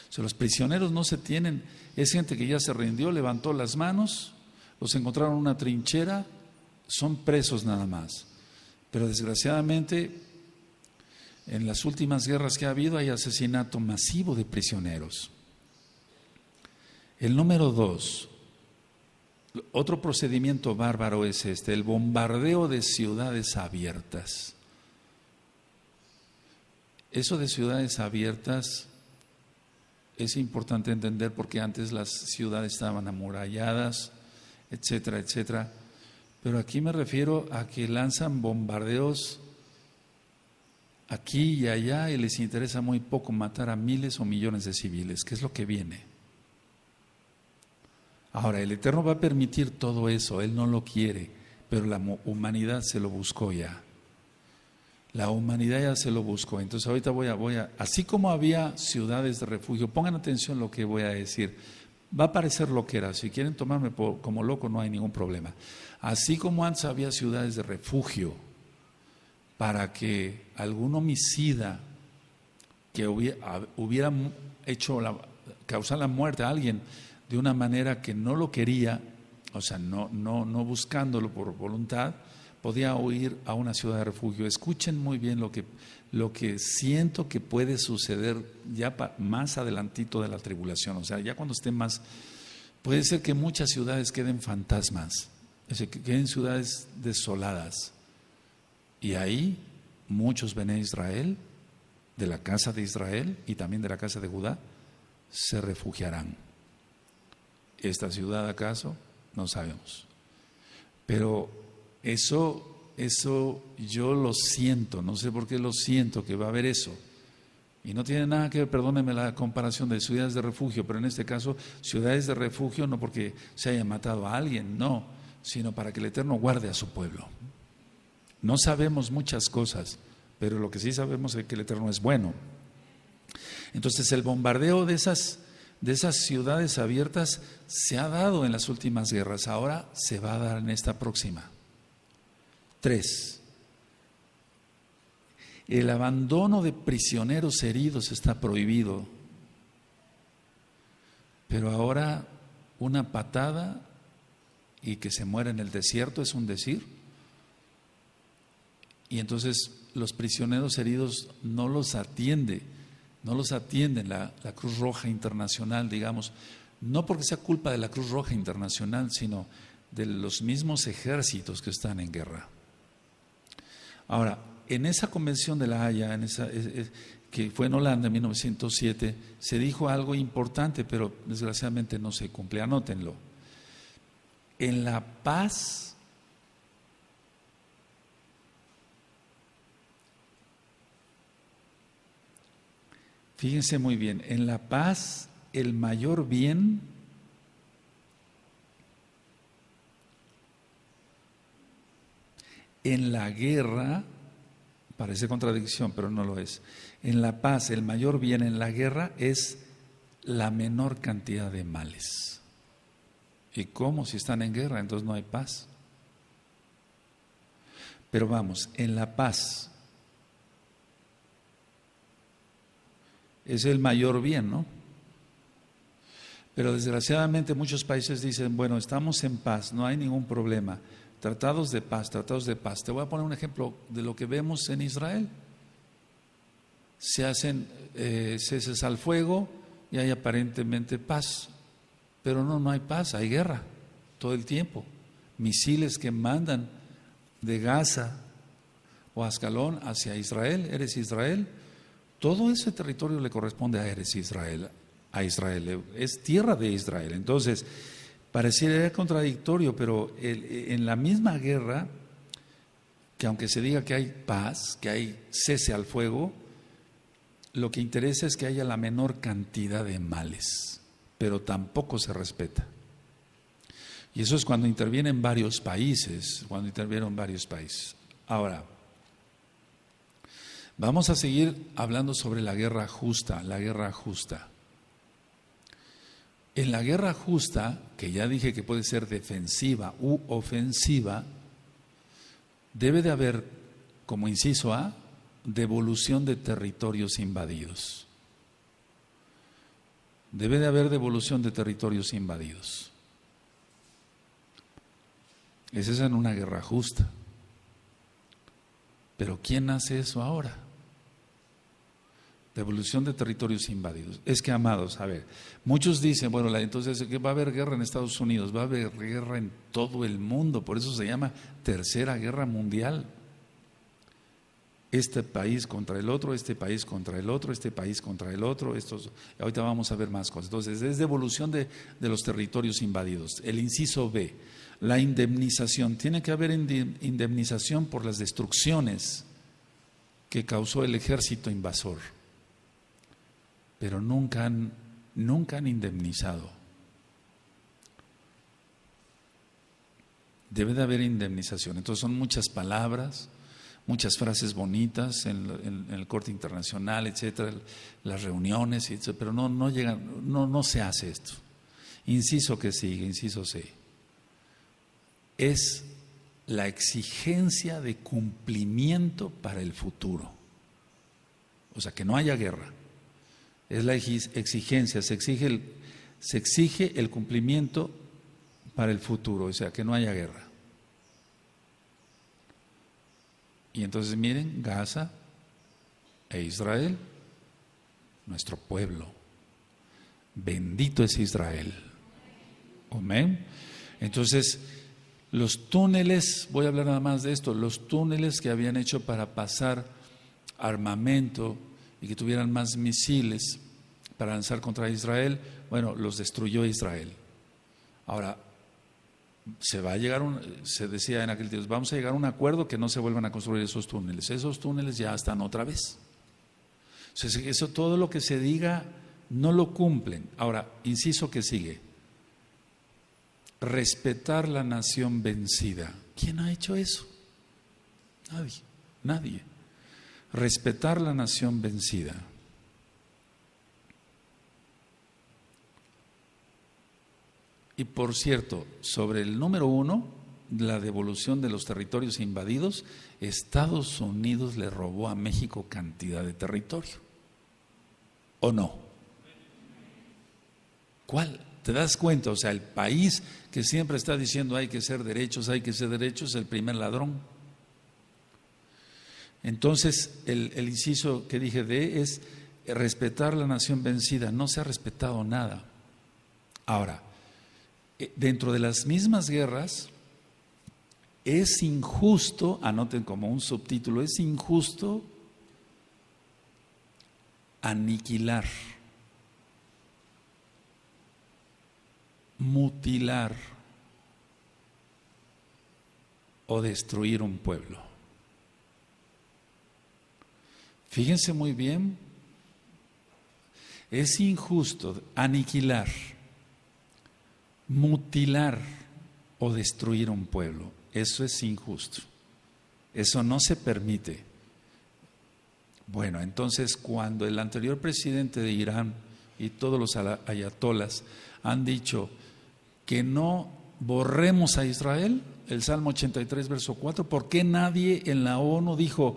O sea, los prisioneros no se tienen, es gente que ya se rindió, levantó las manos, los encontraron en una trinchera, son presos nada más. Pero desgraciadamente, en las últimas guerras que ha habido hay asesinato masivo de prisioneros. El número 2, otro procedimiento bárbaro es el bombardeo de ciudades abiertas. Eso de ciudades abiertas es importante entender porque antes las ciudades estaban amuralladas, etcétera, etcétera. Pero aquí me refiero a que lanzan bombardeos aquí y allá y les interesa muy poco matar a miles o millones de civiles, que es lo que viene. Ahora, el Eterno va a permitir todo eso, Él no lo quiere, pero la humanidad se lo buscó ya. La humanidad ya se lo buscó. Entonces ahorita voy a, así como había ciudades de refugio, pongan atención lo que voy a decir. Va a parecer loquera, si quieren tomarme como loco no hay ningún problema. Así como antes había ciudades de refugio para que algún homicida que hubiera causado la muerte a alguien de una manera que no lo quería, o sea, no buscándolo por voluntad, podía huir a una ciudad de refugio. Escuchen muy bien lo que siento que puede suceder ya más adelantito de la tribulación, o sea, ya cuando esté más, puede ser que muchas ciudades queden fantasmas, es decir, que queden ciudades desoladas, y ahí muchos Bené Israel, de la casa de Israel y también de la casa de Judá, se refugiarán. ¿Esta ciudad acaso? No sabemos, pero eso yo lo siento, no sé por qué lo siento, que va a haber eso. Y no tiene nada que ver, perdónenme la comparación de ciudades de refugio, pero en este caso, ciudades de refugio no porque se haya matado a alguien, no, sino para que el Eterno guarde a su pueblo. No sabemos muchas cosas, pero lo que sí sabemos es que el Eterno es bueno. Entonces el bombardeo de esas ciudades abiertas se ha dado en las últimas guerras, ahora se va a dar en esta próxima. 3. El abandono de prisioneros heridos está prohibido, pero ahora una patada y que se muera en el desierto es un decir. Y entonces los prisioneros heridos no los atienden la Cruz Roja Internacional, digamos, no porque sea culpa de la Cruz Roja Internacional, sino de los mismos ejércitos que están en guerra. Ahora, en esa convención de La Haya, que fue en Holanda en 1907, se dijo algo importante, pero desgraciadamente no se cumple. Anótenlo. En la paz, fíjense muy bien, en la paz el mayor bien en la guerra, parece contradicción, pero no lo es. En la paz, el mayor bien en la guerra es la menor cantidad de males. ¿Y cómo? Si están en guerra, entonces no hay paz. Pero vamos, en la paz es el mayor bien, ¿no? Pero desgraciadamente muchos países dicen, bueno, estamos en paz, no hay ningún problema. Tratados de paz. Te voy a poner un ejemplo de lo que vemos en Israel. Se hacen ceses al fuego y hay aparentemente paz, pero no hay paz, hay guerra todo el tiempo. Misiles que mandan de Gaza o Ascalón hacia Israel, Eretz Israel, todo ese territorio le corresponde a Eretz Israel, es tierra de Israel. Entonces, pareciera contradictorio, pero en la misma guerra, que aunque se diga que hay paz, que hay cese al fuego, lo que interesa es que haya la menor cantidad de males, pero tampoco se respeta. Y eso es cuando intervienen varios países, Ahora, vamos a seguir hablando sobre la guerra justa, En la guerra justa, que ya dije que puede ser defensiva u ofensiva, debe de haber, como inciso A, devolución de territorios invadidos. Debe de haber devolución de territorios invadidos. Esa es en una guerra justa. Pero ¿quién hace eso ahora? Devolución de territorios invadidos. Es que, amados, a ver, muchos dicen, bueno, entonces que va a haber guerra en Estados Unidos, va a haber guerra en todo el mundo, por eso se llama Tercera Guerra Mundial. este país contra el otro, este país contra el otro, este país contra el otro. Ahorita vamos a ver más cosas. Entonces, es devolución de los territorios invadidos. El inciso B, la indemnización. Tiene que haber indemnización por las destrucciones que causó el ejército invasor, pero nunca han indemnizado. Debe de haber indemnización. Entonces son muchas palabras, muchas frases bonitas en el corte internacional, etcétera, las reuniones, etcétera, pero no llegan, no se hace esto. Inciso que sigue, inciso C, es la exigencia de cumplimiento para el futuro. O sea, que no haya guerra. Es la exigencia, se exige el cumplimiento para el futuro, o sea, que no haya guerra. Y entonces miren, Gaza e Israel, nuestro pueblo, bendito es Israel. Amén. Entonces, los túneles, voy a hablar nada más de esto, los túneles que habían hecho para pasar armamento y que tuvieran más misiles para lanzar contra Israel, bueno, los destruyó Israel. Ahora, se decía en aquel tiempo, vamos a llegar a un acuerdo que no se vuelvan a construir esos túneles. Esos túneles ya están otra vez. O sea, eso, todo lo que se diga no lo cumplen. Ahora, inciso que sigue. Respetar la nación vencida. ¿Quién ha hecho eso? Nadie. Respetar la nación vencida. Y por cierto, sobre el número 1, la devolución de los territorios invadidos, Estados Unidos le robó a México cantidad de territorio. ¿O no? ¿Cuál? ¿Te das cuenta? O sea, el país que siempre está diciendo hay que ser derechos, es el primer ladrón. Entonces, el inciso que dije de es respetar la nación vencida. No se ha respetado nada. Ahora, dentro de las mismas guerras, es injusto, anoten como un subtítulo, es injusto aniquilar, mutilar o destruir un pueblo. Fíjense muy bien, es injusto aniquilar, mutilar o destruir un pueblo. Eso es injusto. Eso no se permite. Bueno, entonces cuando el anterior presidente de Irán y todos los ayatolas han dicho que no borremos a Israel, el Salmo 83, verso 4, ¿por qué nadie en la ONU dijo,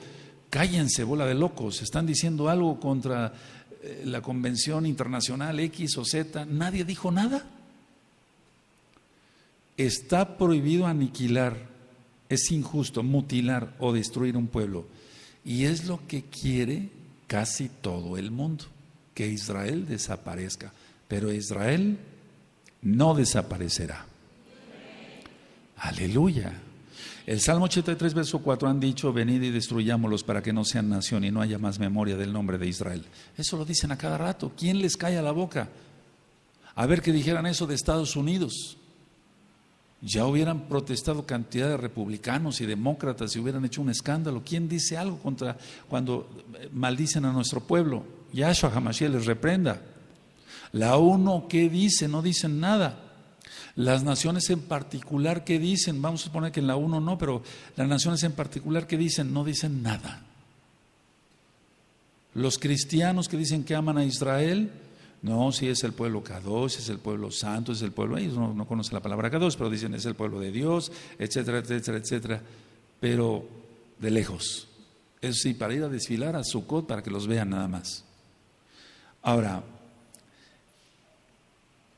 cállense, bola de locos, están diciendo algo contra la Convención Internacional X o Z? Nadie dijo nada. Está prohibido aniquilar, es injusto mutilar o destruir un pueblo. Y es lo que quiere casi todo el mundo, que Israel desaparezca. Pero Israel no desaparecerá. Aleluya. El Salmo 83, verso 4 han dicho, venid y destruyámoslos para que no sean nación y no haya más memoria del nombre de Israel. Eso lo dicen a cada rato. ¿Quién les cae a la boca? A ver que dijeran eso de Estados Unidos. Ya hubieran protestado cantidad de republicanos y demócratas y hubieran hecho un escándalo. ¿Quién dice algo contra cuando maldicen a nuestro pueblo? Yahshua HaMashiach les reprenda. La ONU, ¿qué dice? No dicen nada. Las naciones en particular, ¿qué dicen? Vamos a suponer que en la ONU no, pero las naciones en particular, ¿qué dicen? No dicen nada. Los cristianos que dicen que aman a Israel, no, sí es el pueblo Kadosh, es el pueblo santo, es el pueblo, ellos no conocen la palabra Kadosh, pero dicen es el pueblo de Dios, etcétera, etcétera, etcétera, pero de lejos. Eso sí, para ir a desfilar a Sukkot para que los vean nada más. Ahora,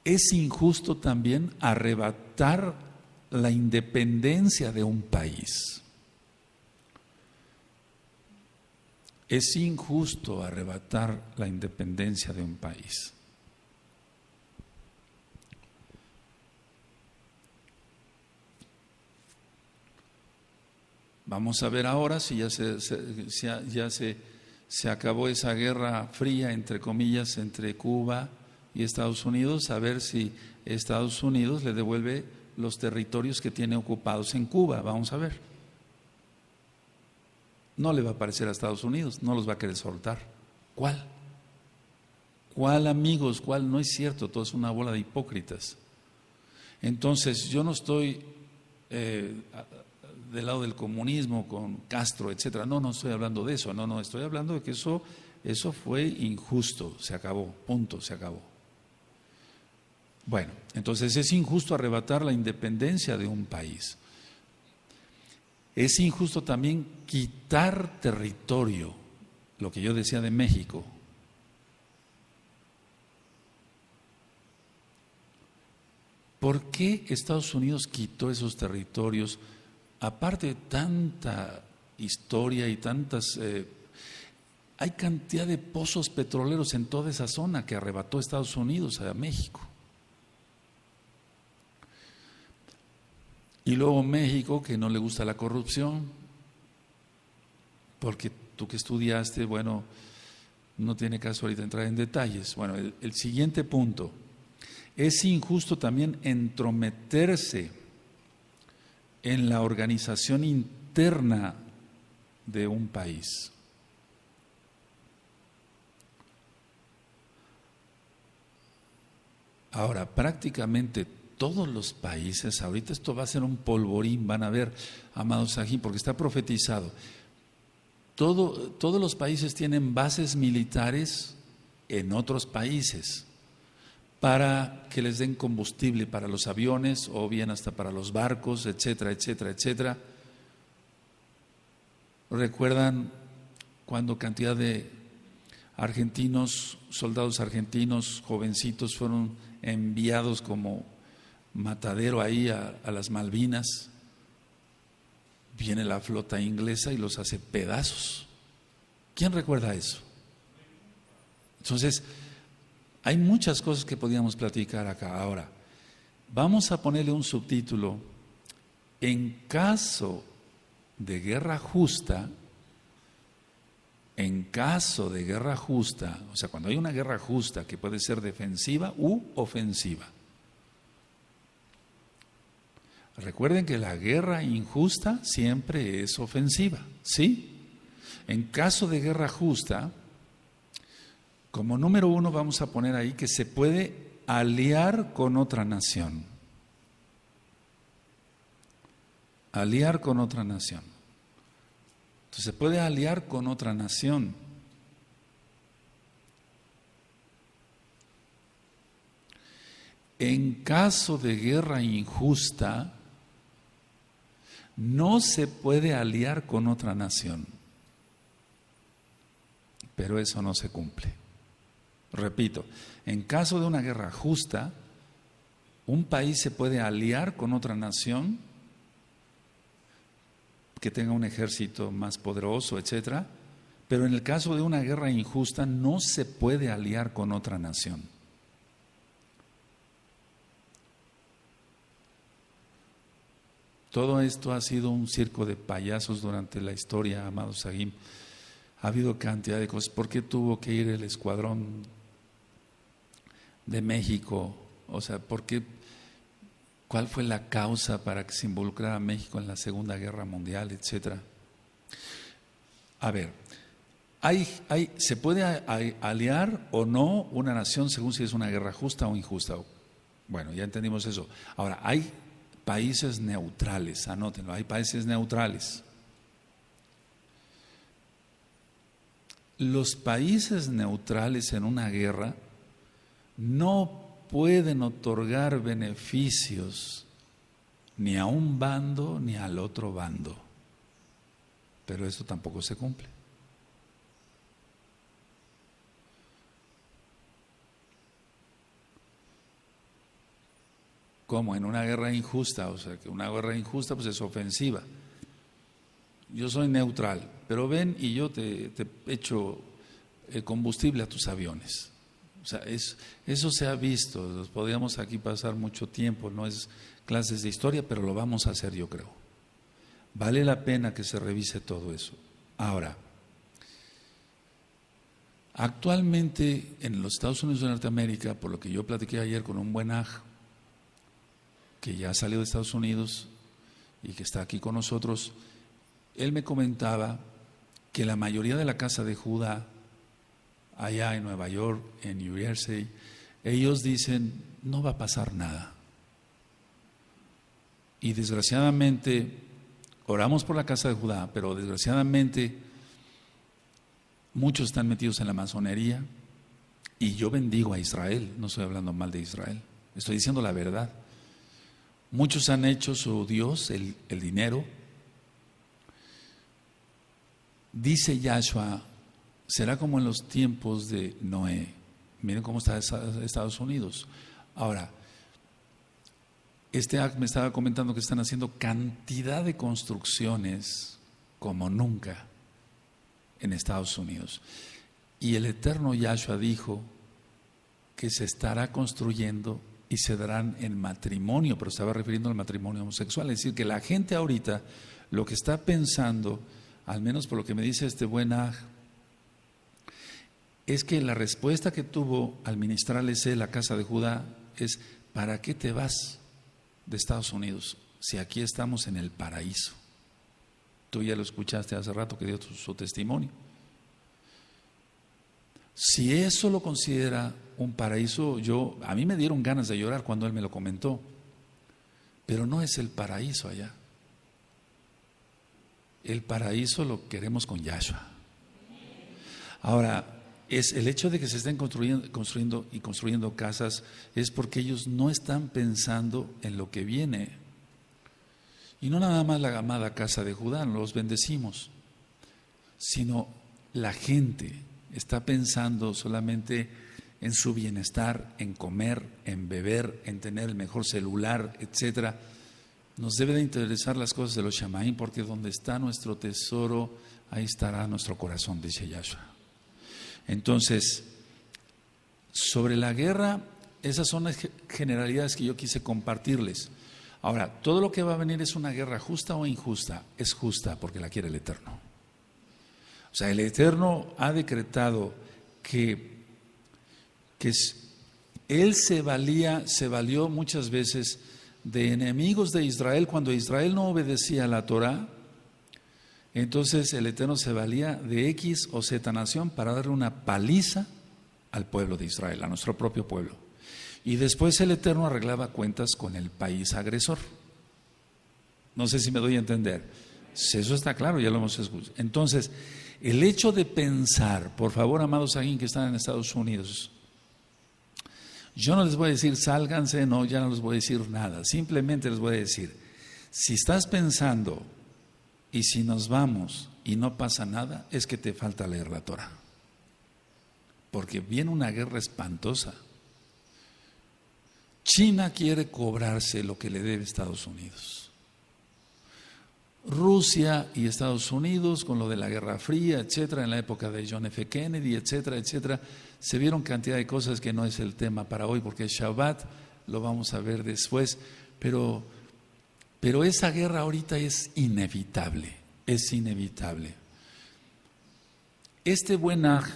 es injusto también arrebatar la independencia de un país. Es injusto arrebatar la independencia de un país. Vamos a ver ahora si se acabó esa guerra fría, entre comillas, entre Cuba y Estados Unidos, a ver si Estados Unidos le devuelve los territorios que tiene ocupados en Cuba. Vamos a ver. No le va a parecer a Estados Unidos, no los va a querer soltar. ¿Cuál? ¿Cuál, amigos? ¿Cuál? No es cierto, todo es una bola de hipócritas. Entonces, yo no estoy del lado del comunismo con Castro, etcétera. No estoy hablando de eso. No, estoy hablando de que eso fue injusto. Se acabó, punto, se acabó. Bueno, entonces es injusto arrebatar la independencia de un país. Es injusto también quitar territorio, lo que yo decía de México. ¿Por qué Estados Unidos quitó esos territorios? Aparte de tanta historia y tantas... hay cantidad de pozos petroleros en toda esa zona que arrebató Estados Unidos a México. Y luego México, que no le gusta la corrupción, porque tú que estudiaste, bueno, no tiene caso ahorita entrar en detalles. Bueno, el siguiente punto, es injusto también entrometerse en la organización interna de un país. Ahora, prácticamente todos los países, ahorita esto va a ser un polvorín, van a ver, amados Sahim, porque está profetizado. Todos los países tienen bases militares en otros países para que les den combustible para los aviones o bien hasta para los barcos, etcétera, etcétera, etcétera. ¿Recuerdan cuando cantidad de argentinos, soldados argentinos, jovencitos, fueron enviados como matadero ahí a las Malvinas? Viene la flota inglesa y los hace pedazos. ¿Quién recuerda eso? Entonces, hay muchas cosas que podríamos platicar acá. Ahora, vamos a ponerle un subtítulo: en caso de guerra justa, o sea, cuando hay una guerra justa que puede ser defensiva u ofensiva. Recuerden que la guerra injusta siempre es ofensiva, ¿sí? En caso de guerra justa, como número uno vamos a poner ahí que se puede aliar con otra nación. Aliar con otra nación. Entonces se puede aliar con otra nación. En caso de guerra injusta, no se puede aliar con otra nación, pero eso no se cumple. Repito, en caso de una guerra justa, un país se puede aliar con otra nación que tenga un ejército más poderoso, etcétera, pero en el caso de una guerra injusta no se puede aliar con otra nación. Todo esto ha sido un circo de payasos durante la historia, amado Sahim. Ha habido cantidad de cosas. ¿Por qué tuvo que ir el escuadrón de México? O sea, ¿cuál fue la causa para que se involucrara México en la Segunda Guerra Mundial, etcétera? A ver, ¿se puede aliar o no una nación según si es una guerra justa o injusta? Bueno, ya entendimos eso. Ahora, hay países neutrales, anótenlo, hay países neutrales. Los países neutrales en una guerra no pueden otorgar beneficios ni a un bando ni al otro bando, pero eso tampoco se cumple. Como en una guerra injusta, o sea que una guerra injusta pues es ofensiva. Yo soy neutral, pero ven y yo te echo combustible a tus aviones. O sea, eso se ha visto, podríamos aquí pasar mucho tiempo, no es clases de historia, pero lo vamos a hacer, yo creo. Vale la pena que se revise todo eso. Ahora, actualmente en los Estados Unidos de Norteamérica, por lo que yo platiqué ayer con un buen aj, que ya salió de Estados Unidos y que está aquí con nosotros, él me comentaba que la mayoría de la casa de Judá, allá en Nueva York, en New Jersey, ellos dicen, no va a pasar nada. Y desgraciadamente, oramos por la casa de Judá, pero desgraciadamente muchos están metidos en la masonería, y yo bendigo a Israel, no estoy hablando mal de Israel, estoy diciendo la verdad. Muchos han hecho su Dios el dinero. Dice Yahshua, será como en los tiempos de Noé. Miren cómo está Estados Unidos. Ahora, este acto me estaba comentando que están haciendo cantidad de construcciones como nunca en Estados Unidos. Y el eterno Yahshua dijo que se estará construyendo y se darán en matrimonio, pero estaba refiriendo al matrimonio homosexual. Es decir, que la gente ahorita lo que está pensando, al menos por lo que me dice este buen aj, es que la respuesta que tuvo al ministrarles la casa de Judá es: ¿para qué te vas de Estados Unidos si aquí estamos en el paraíso? Tú ya lo escuchaste hace rato que dio su testimonio. Si eso lo considera un paraíso, a mí me dieron ganas de llorar cuando él me lo comentó, pero no es el paraíso allá. El paraíso lo queremos con Yahshua. Ahora, es el hecho de que se estén construyendo casas, es porque ellos no están pensando en lo que viene. Y no nada más la amada casa de Judá, los bendecimos, sino la gente está pensando solamente en su bienestar, en comer, en beber, en tener el mejor celular, etcétera. Nos debe de interesar las cosas de los Shamaim, porque donde está nuestro tesoro, ahí estará nuestro corazón, dice Yahshua. Entonces, sobre la guerra, esas son las generalidades que yo quise compartirles. Ahora, todo lo que va a venir es una guerra justa o injusta. Es justa porque la quiere el Eterno. O sea, el Eterno ha decretado que Él se valió muchas veces de enemigos de Israel. Cuando Israel no obedecía a la Torah, entonces el Eterno se valía de X o Z nación para darle una paliza al pueblo de Israel, a nuestro propio pueblo. Y después el Eterno arreglaba cuentas con el país agresor. No sé si me doy a entender. Eso está claro, ya lo hemos escuchado. Entonces, el hecho de pensar, por favor, amados aquí que están en Estados Unidos, yo no les voy a decir sálganse, no, ya no les voy a decir nada. Simplemente les voy a decir, si estás pensando y si nos vamos y no pasa nada, es que te falta leer la Torah. Porque viene una guerra espantosa. China quiere cobrarse lo que le debe Estados Unidos. Rusia y Estados Unidos, con lo de la Guerra Fría, etcétera, en la época de John F. Kennedy, etcétera, etcétera, se vieron cantidad de cosas que no es el tema para hoy, porque Shabbat lo vamos a ver después, pero esa guerra ahorita es inevitable, es inevitable. Este buen aj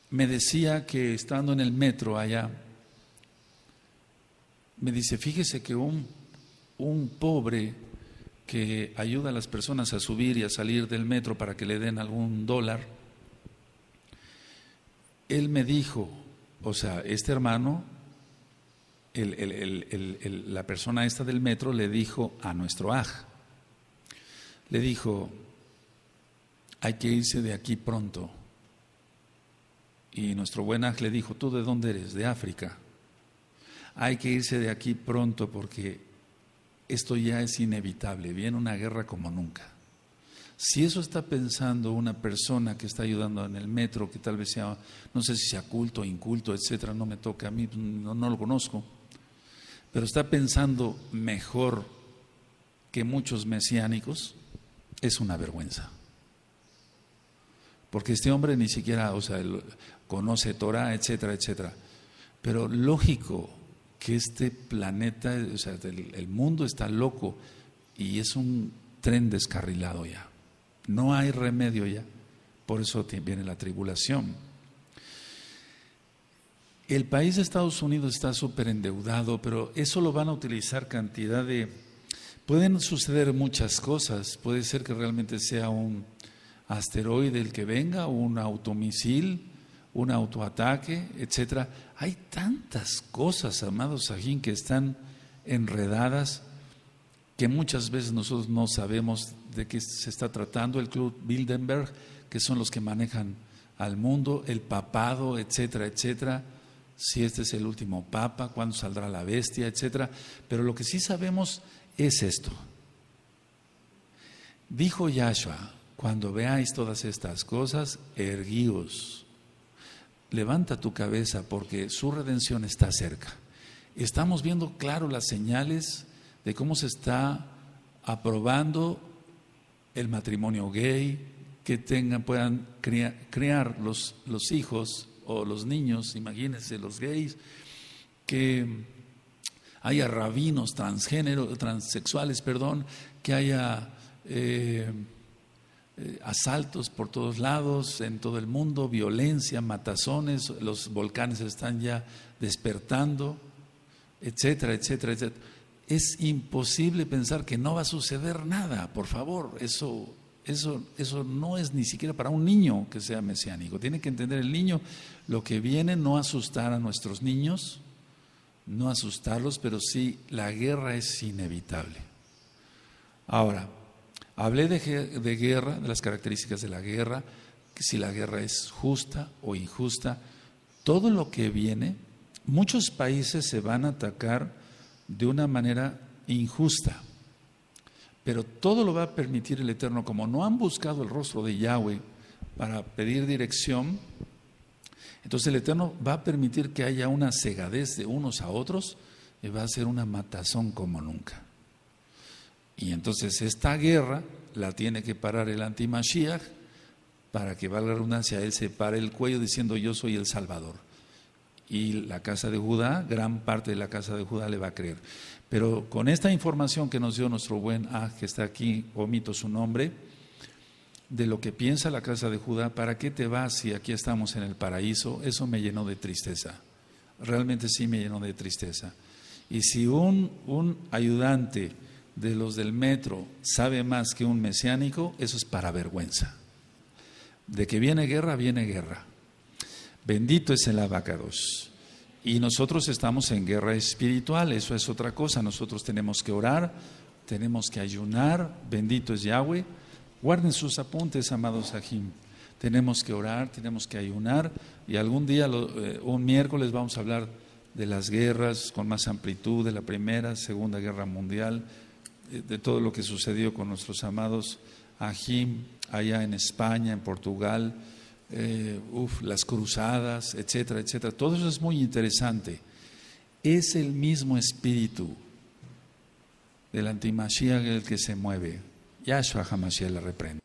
me decía que estando en el metro allá, me dice, fíjese que un pobre que ayuda a las personas a subir y a salir del metro para que le den algún dólar, él me dijo, o sea, este hermano, la persona esta del metro le dijo a nuestro aj, le dijo, hay que irse de aquí pronto. Y nuestro buen aj le dijo, ¿tú de dónde eres? De África. Hay que irse de aquí pronto porque esto ya es inevitable, viene una guerra como nunca. Si eso está pensando una persona que está ayudando en el metro, que tal vez sea, no sé si sea culto o inculto, etcétera, no me toca a mí, no lo conozco, pero está pensando mejor que muchos mesiánicos, es una vergüenza. Porque este hombre ni siquiera, o sea, conoce Torah, etcétera, etcétera. Pero lógico que este planeta, o sea, el mundo está loco y es un tren descarrilado ya. No hay remedio ya. Por eso viene la tribulación. El país de Estados Unidos está súper endeudado, pero eso lo van a utilizar cantidad de... Pueden suceder muchas cosas. Puede ser que realmente sea un asteroide el que venga, un automisil, un autoataque, etcétera. Hay tantas cosas, amados Sajín, que están enredadas que muchas veces nosotros no sabemos de qué se está tratando. El Club Bilderberg, que son los que manejan al mundo, el papado, etcétera, etcétera. Si este es el último papa, cuándo saldrá la bestia, etcétera. Pero lo que sí sabemos es esto. Dijo Yahshua: cuando veáis todas estas cosas, erguíos. Levanta tu cabeza porque su redención está cerca. Estamos viendo claro las señales de cómo se está aprobando el matrimonio gay, que puedan criar los hijos o los niños, imagínense los gays, que haya rabinos transexuales, que haya asaltos por todos lados, en todo el mundo, violencia, matazones, los volcanes están ya despertando, etcétera, etcétera, etcétera. Es imposible pensar que no va a suceder nada, por favor, eso no es ni siquiera para un niño que sea mesiánico. Tiene que entender el niño lo que viene, no asustar a nuestros niños, no asustarlos, pero sí, la guerra es inevitable. Ahora, hablé de guerra, de las características de la guerra, que si la guerra es justa o injusta, todo lo que viene, muchos países se van a atacar de una manera injusta, pero todo lo va a permitir el Eterno. Como no han buscado el rostro de Yahweh para pedir dirección, entonces el Eterno va a permitir que haya una cegadez de unos a otros y va a ser una matazón como nunca. Y entonces esta guerra la tiene que parar el anti-Mashiach, para que, valga la redundancia, él se pare el cuello diciendo: yo soy el Salvador. Y la casa de Judá, gran parte de la casa de Judá le va a creer. Pero con esta información que nos dio nuestro buen que está aquí, omito su nombre, de lo que piensa la casa de Judá, ¿para qué te vas si aquí estamos en el paraíso? Eso me llenó de tristeza. Realmente sí me llenó de tristeza. Y si un ayudante de los del metro sabe más que un mesiánico, eso es para vergüenza. De que viene guerra, viene guerra. Bendito es el Abacados. Y nosotros estamos en guerra espiritual, eso es otra cosa. Nosotros tenemos que orar, tenemos que ayunar, bendito es Yahweh. Guarden sus apuntes, amados Sahim. Tenemos que orar, tenemos que ayunar, y algún día, un miércoles, vamos a hablar de las guerras con más amplitud, de la Primera, Segunda Guerra Mundial, de todo lo que sucedió con nuestros amados Ajim allá en España, en Portugal, las cruzadas, etcétera, etcétera. Todo eso es muy interesante. Es el mismo espíritu del antimashiach el que se mueve. Yahshua HaMashiach le reprenda.